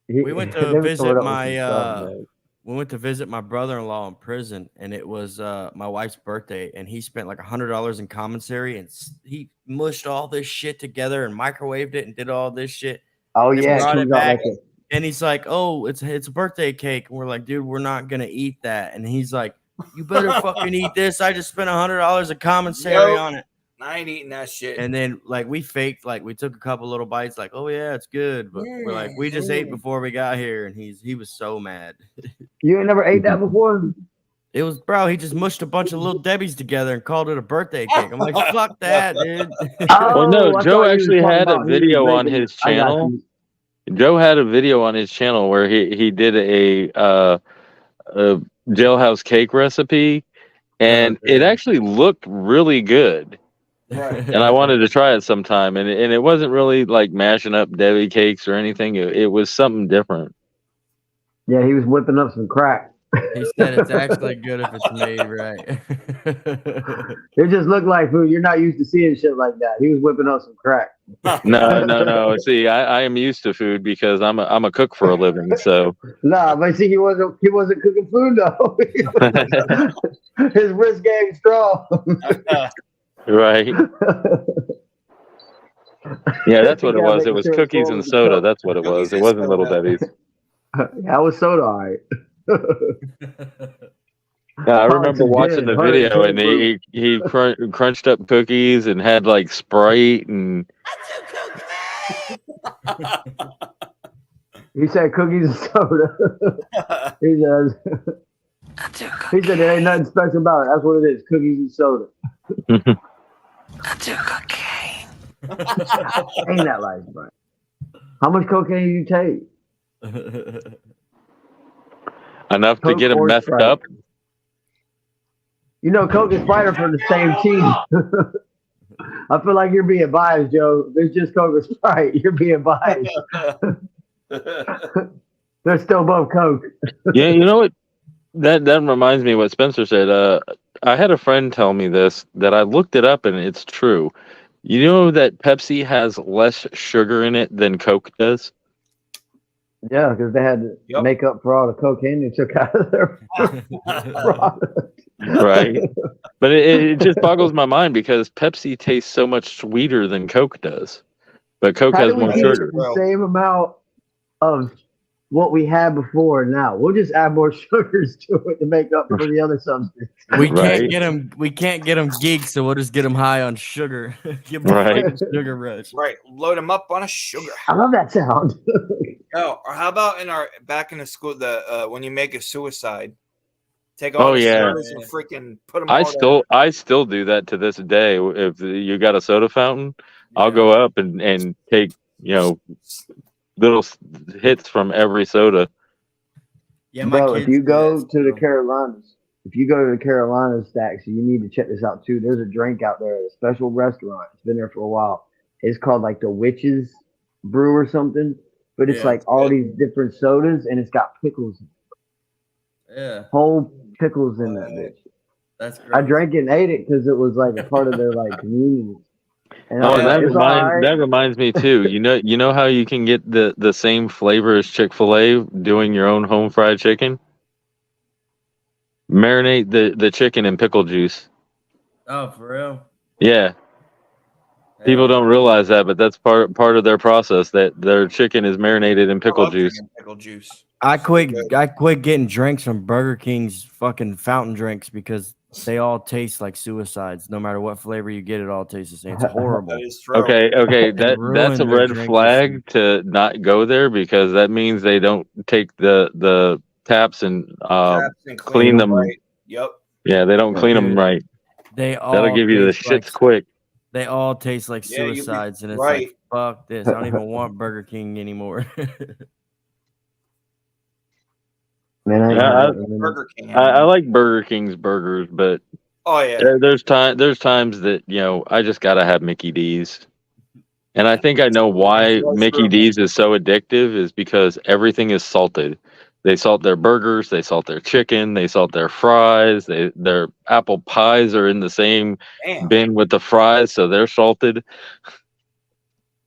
We went to They were visit coming up with my some stuff, man. we went to visit my brother-in-law in prison, and it was my wife's birthday, and he spent like $100 in commissary, and he mushed all this shit together and microwaved it and did all this shit. Oh And yeah, it brought comes it out back, like a and he's like, "Oh, it's a birthday cake," and we're like, "Dude, we're not gonna eat that." And he's like, "You better fucking eat this. I just spent $100 of commissary Nope. on it." I ain't eating that shit. And then like we faked, like we took a couple little bites, like, "Oh yeah, it's good," but we're like, "We just ate before we got here," and he was so mad. You ain't never ate that before? It was, bro, he just mushed a bunch of little Debbie's together and called it a birthday cake. I'm like, fuck that, dude. Well, no, I Joe thought you actually was talking had a about he was video on making- his I got channel. you. Joe had a video on his channel where he did a jailhouse cake recipe, and Okay. it actually looked really good. And I wanted to try it sometime, and it wasn't really like mashing up Debbie cakes or anything. It was something different. Yeah, he was whipping up some crack. He said it's actually good if it's made right. It just looked like food. You're not used to seeing shit like that. He was whipping up some crack. No. See, I am used to food because I'm a cook for a living. So Nah, but see, he wasn't cooking food though. His wrist game strong. right, yeah, that's what it You gotta was. make It was sure it's cookies full and of the soda. cup. That's what it was. It wasn't Little Debbie's. Yeah, I was soda, all right. Yeah, I Oh, remember it's watching good. the video, and he crunched up cookies and had like Sprite and He said cookies and soda. He said there ain't nothing special about it. That's what it is, cookies and soda. Ain't that life, bro? How much cocaine you take? enough to Coke get him or messed Sprite? up. You know, Coke and Sprite are from the same team. I feel like you're being biased, Joe. There's just Coke and Sprite. You're being biased. They're still both Coke. Yeah, you know what? That reminds me of what Spencer said. I had a friend tell me this, that I looked it up and it's true. You know that Pepsi has less sugar in it than Coke does? Yeah, because they had to Yep. make up for all the cocaine they took out of their product. Right. But it just boggles my mind because Pepsi tastes so much sweeter than Coke does. But Coke How has do we more keep sugar. the same amount of what we had before now? We'll just add more sugars to it to make up for the other substance. We Right. can't get him. We can't get him geeks, so we'll just get him high on sugar. Give him Right. a fucking sugar rush. Right, load them up on a sugar. I love that sound. Oh, or how about back in the school when you make a suicide, take all Oh, the yeah. sodas and freaking put them. I still do that to this day. If you got a soda fountain, I'll go up and take, little hits from every soda. Yeah, my Bro, kids if you do go that, to the so- Carolinas, Stacks, you need to check this out too. There's a drink out there, a special restaurant. It's been there for a while. It's called like the Witches Brew or something. But it's Yeah, like it's all good. these different sodas, and it's got pickles, Yeah, whole pickles in that bitch. that's great. I drank it and ate it because it was like a part of their like community. And Oh, I was and like, it's all right. that reminds me too. You know how you can get the same flavor as Chick-fil-A doing your own home fried chicken? Marinate the chicken in pickle juice. Oh, for real? Yeah. People don't realize that, but that's part of their process. That their chicken is marinated in pickle juice. Pickle juice. I quit getting drinks from Burger King's fucking fountain drinks because they all taste like suicides. No matter what flavor you get, it all tastes the same. It's horrible. That is true. Okay, that's ruined a their red drink flag to not go there because that means they don't take the taps and Taps and clean them. Right. Yep. Yeah, they don't clean them right. They all That'll give you the taste shits like, quick. They all taste like Yeah, you be suicides, and it's right. like fuck this. I don't even want Burger King anymore. Man, I ain't Yeah, had it in a minute. Burger King. I like Burger King's burgers, but Oh yeah. there's times that I just gotta have Mickey D's, and I think I know why That's Mickey true. D's is so addictive is because everything is salted. They salt their burgers, they salt their chicken, they salt their fries. Their apple pies are in the same Damn. bin with the fries, so they're salted.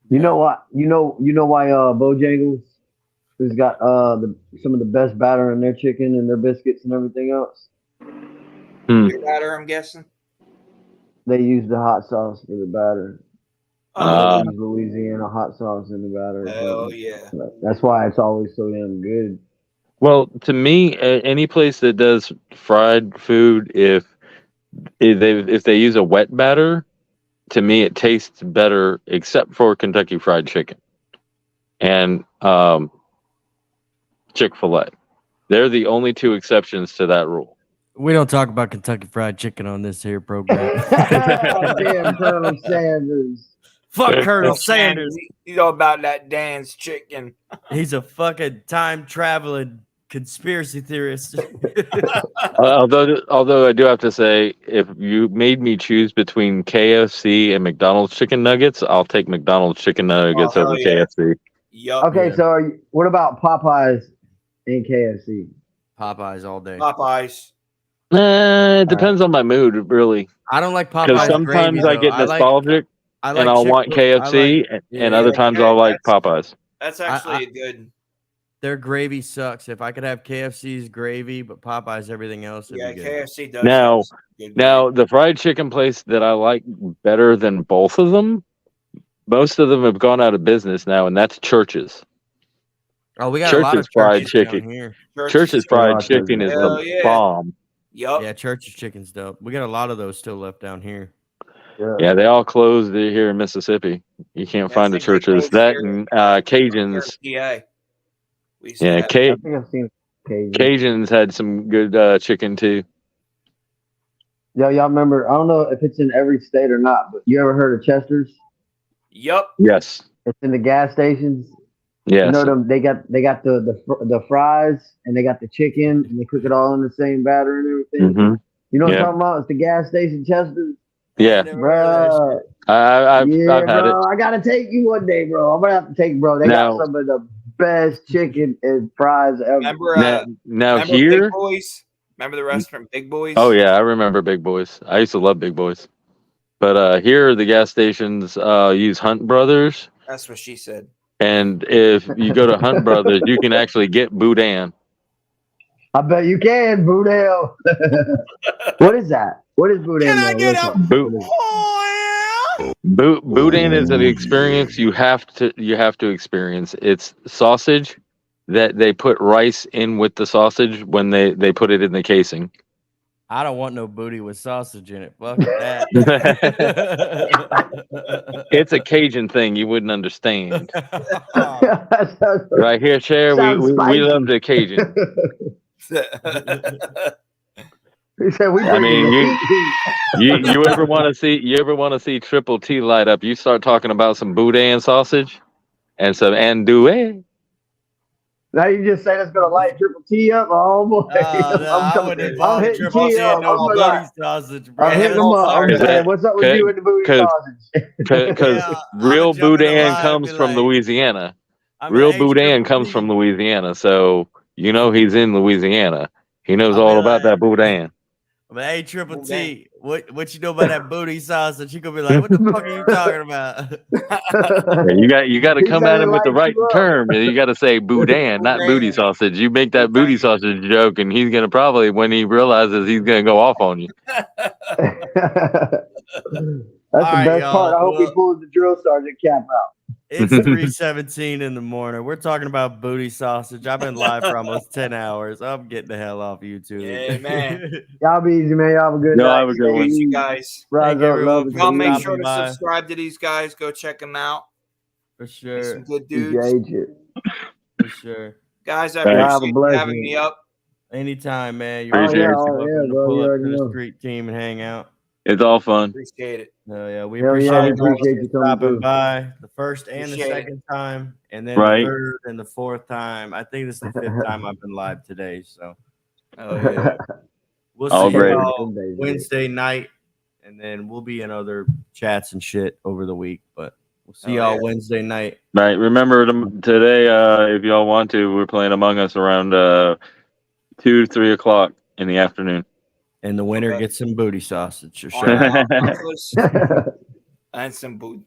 You know what? You know why Bojangles who's got some of the best batter in their chicken and their biscuits and everything else. Your batter, I'm guessing. They use the hot sauce for the batter. Oh, They use Louisiana hot sauce in the batter. or hell something. yeah. That's why it's always so damn good. Well, to me, any place that does fried food, if they use a wet batter, to me it tastes better, except for Kentucky Fried Chicken and Chick-fil-A. They're the only two exceptions to that rule. We don't talk about Kentucky Fried Chicken on this here program. Damn Colonel Sanders. Fuck Colonel Sanders. You know about that Dan's chicken. He's a fucking time traveling conspiracy theorist. Although I do have to say, if you made me choose between KFC and McDonald's chicken nuggets, I'll take McDonald's chicken nuggets hell over yeah. KFC. Yup. Okay, so what about Popeyes and KFC? Popeyes all day. Popeyes. It depends on my mood, really. I don't like Popeyes. Because sometimes gravy, I get though. nostalgic I like and I'll want Chick-fil-A. KFC, and yeah, other times yeah, I'll like Popeyes. That's actually a good. Their gravy sucks. If I could have KFC's gravy, but Popeyes everything else, it'd Yeah, be good. KFC does. Now- have some good Now, the fried chicken place that I like better than both of them, most of them have gone out of business now, and that's Church's. Oh, we got a lot Church's of fried Church's down chicken. here. Church's fried Church's. chicken is Hell the yeah. bomb. Yup. Yeah, Church's chicken's dope. We got a lot of those still left down here. Yeah, they all closed here in Mississippi. You can't find a I think they Church's. closed That here and here Cajuns. in PA. We used to Yeah, have- I think I've seen Cajun. Cajuns had some good chicken too. Y'all remember? I don't know if it's in every state or not, but you ever heard of Chester's? Yup. Yes, It's in the gas stations. yes. You know them? They got the fries and they got the chicken and they cook it all in the same batter and everything. Mhm. You know what Yeah. I'm talking about? It's the gas station Chester's. Yeah, Never heard of that Bro, shit. I've had bro, it. I gotta take you one day, bro. I'm gonna have to take, bro. They Now- got some of the best chicken and fries ever. Remember, Now remember here, Big Boys? Remember the restaurant Big Boys? oh yeah, I remember Big Boys. I used to love Big Boys. But here, the gas stations use Hunt Brothers, That's what she said. and if you go to Hunt Brothers, you can actually get boudin. I bet you can, Boudin. What is that? What is Boudin? Can I though? get What's a- up? Boudin is an experience you have to experience. It's sausage that they put rice in with the sausage when they put it in the casing. I don't want no booty with sausage in it. Fuck that. It's a Cajun thing you wouldn't understand. That sounds- Right here, Cher, Sounds we spicy. love the Cajun. He said we. I mean, bringing the you ever want to see Triple T light up? You start talking about some boudin sausage and some andouille. Now you just say that's gonna light Triple T up. Oh boy, I wouldn't I'm involve hitting Triple T T up. in no I'm like- booty sausage, bro. I'm hitting them up. I'm Is saying, that- what's up with okay, you and the booty 'cause- sausage? Because Yeah, real I'ma jump in the boudin line comes and be from like, Louisiana. I'm Real an boudin HTT. comes from Louisiana, so you know he's in Louisiana. He knows I'll all be about like- that boudin. I'm like, hey, Triple T, what you know about that booty sausage? You gonna be like, what the fuck are you talking about? Yeah, you got to He come said at it him with the lights right you up. term. You got to say boudin, not booty sausage. You make that booty sausage joke, and he's gonna probably, when he realizes, he's gonna go off on you. That's the right, best y'all. part. I hope he Well- pulls the drill sergeant cap out. It's 3:17 in the morning. We're talking about booty sausage. I've been live for almost 10 hours. I'm getting the hell off YouTube. Yeah, man. Y'all be easy, man. Y'all have a good No, night. have a good one. Thanks, you guys. Rise Thank up, everyone love, for and Y'all peace. make stopping sure to by. subscribe to these guys. Go check them out. For They're sure. some good dudes. Engage it. For sure. Guys, I Thanks. Have a appreciate you blessing. having me up. Anytime, man. You're Appreciate it. welcome Yeah, to bro, pull you up already to the know. street team and hang out. It's all fun. Appreciate it. Hell yeah, we Hell appreciate, yeah, we everyone appreciate you coming stopping through. by the first and Appreciate the it. second time, and then Right. the third and the fourth time. I think this is the fifth time I've been live today. So Oh yeah. we'll All see great. y'all Wednesday night, and then we'll be in other chats and shit over the week. But we'll see Oh, y'all yeah. Wednesday night. Right. Remember today, if y'all want to, we're playing Among Us around 2 to 3 o'clock in the afternoon. And the winner Okay. gets some booty sausage. Or On shout out. and some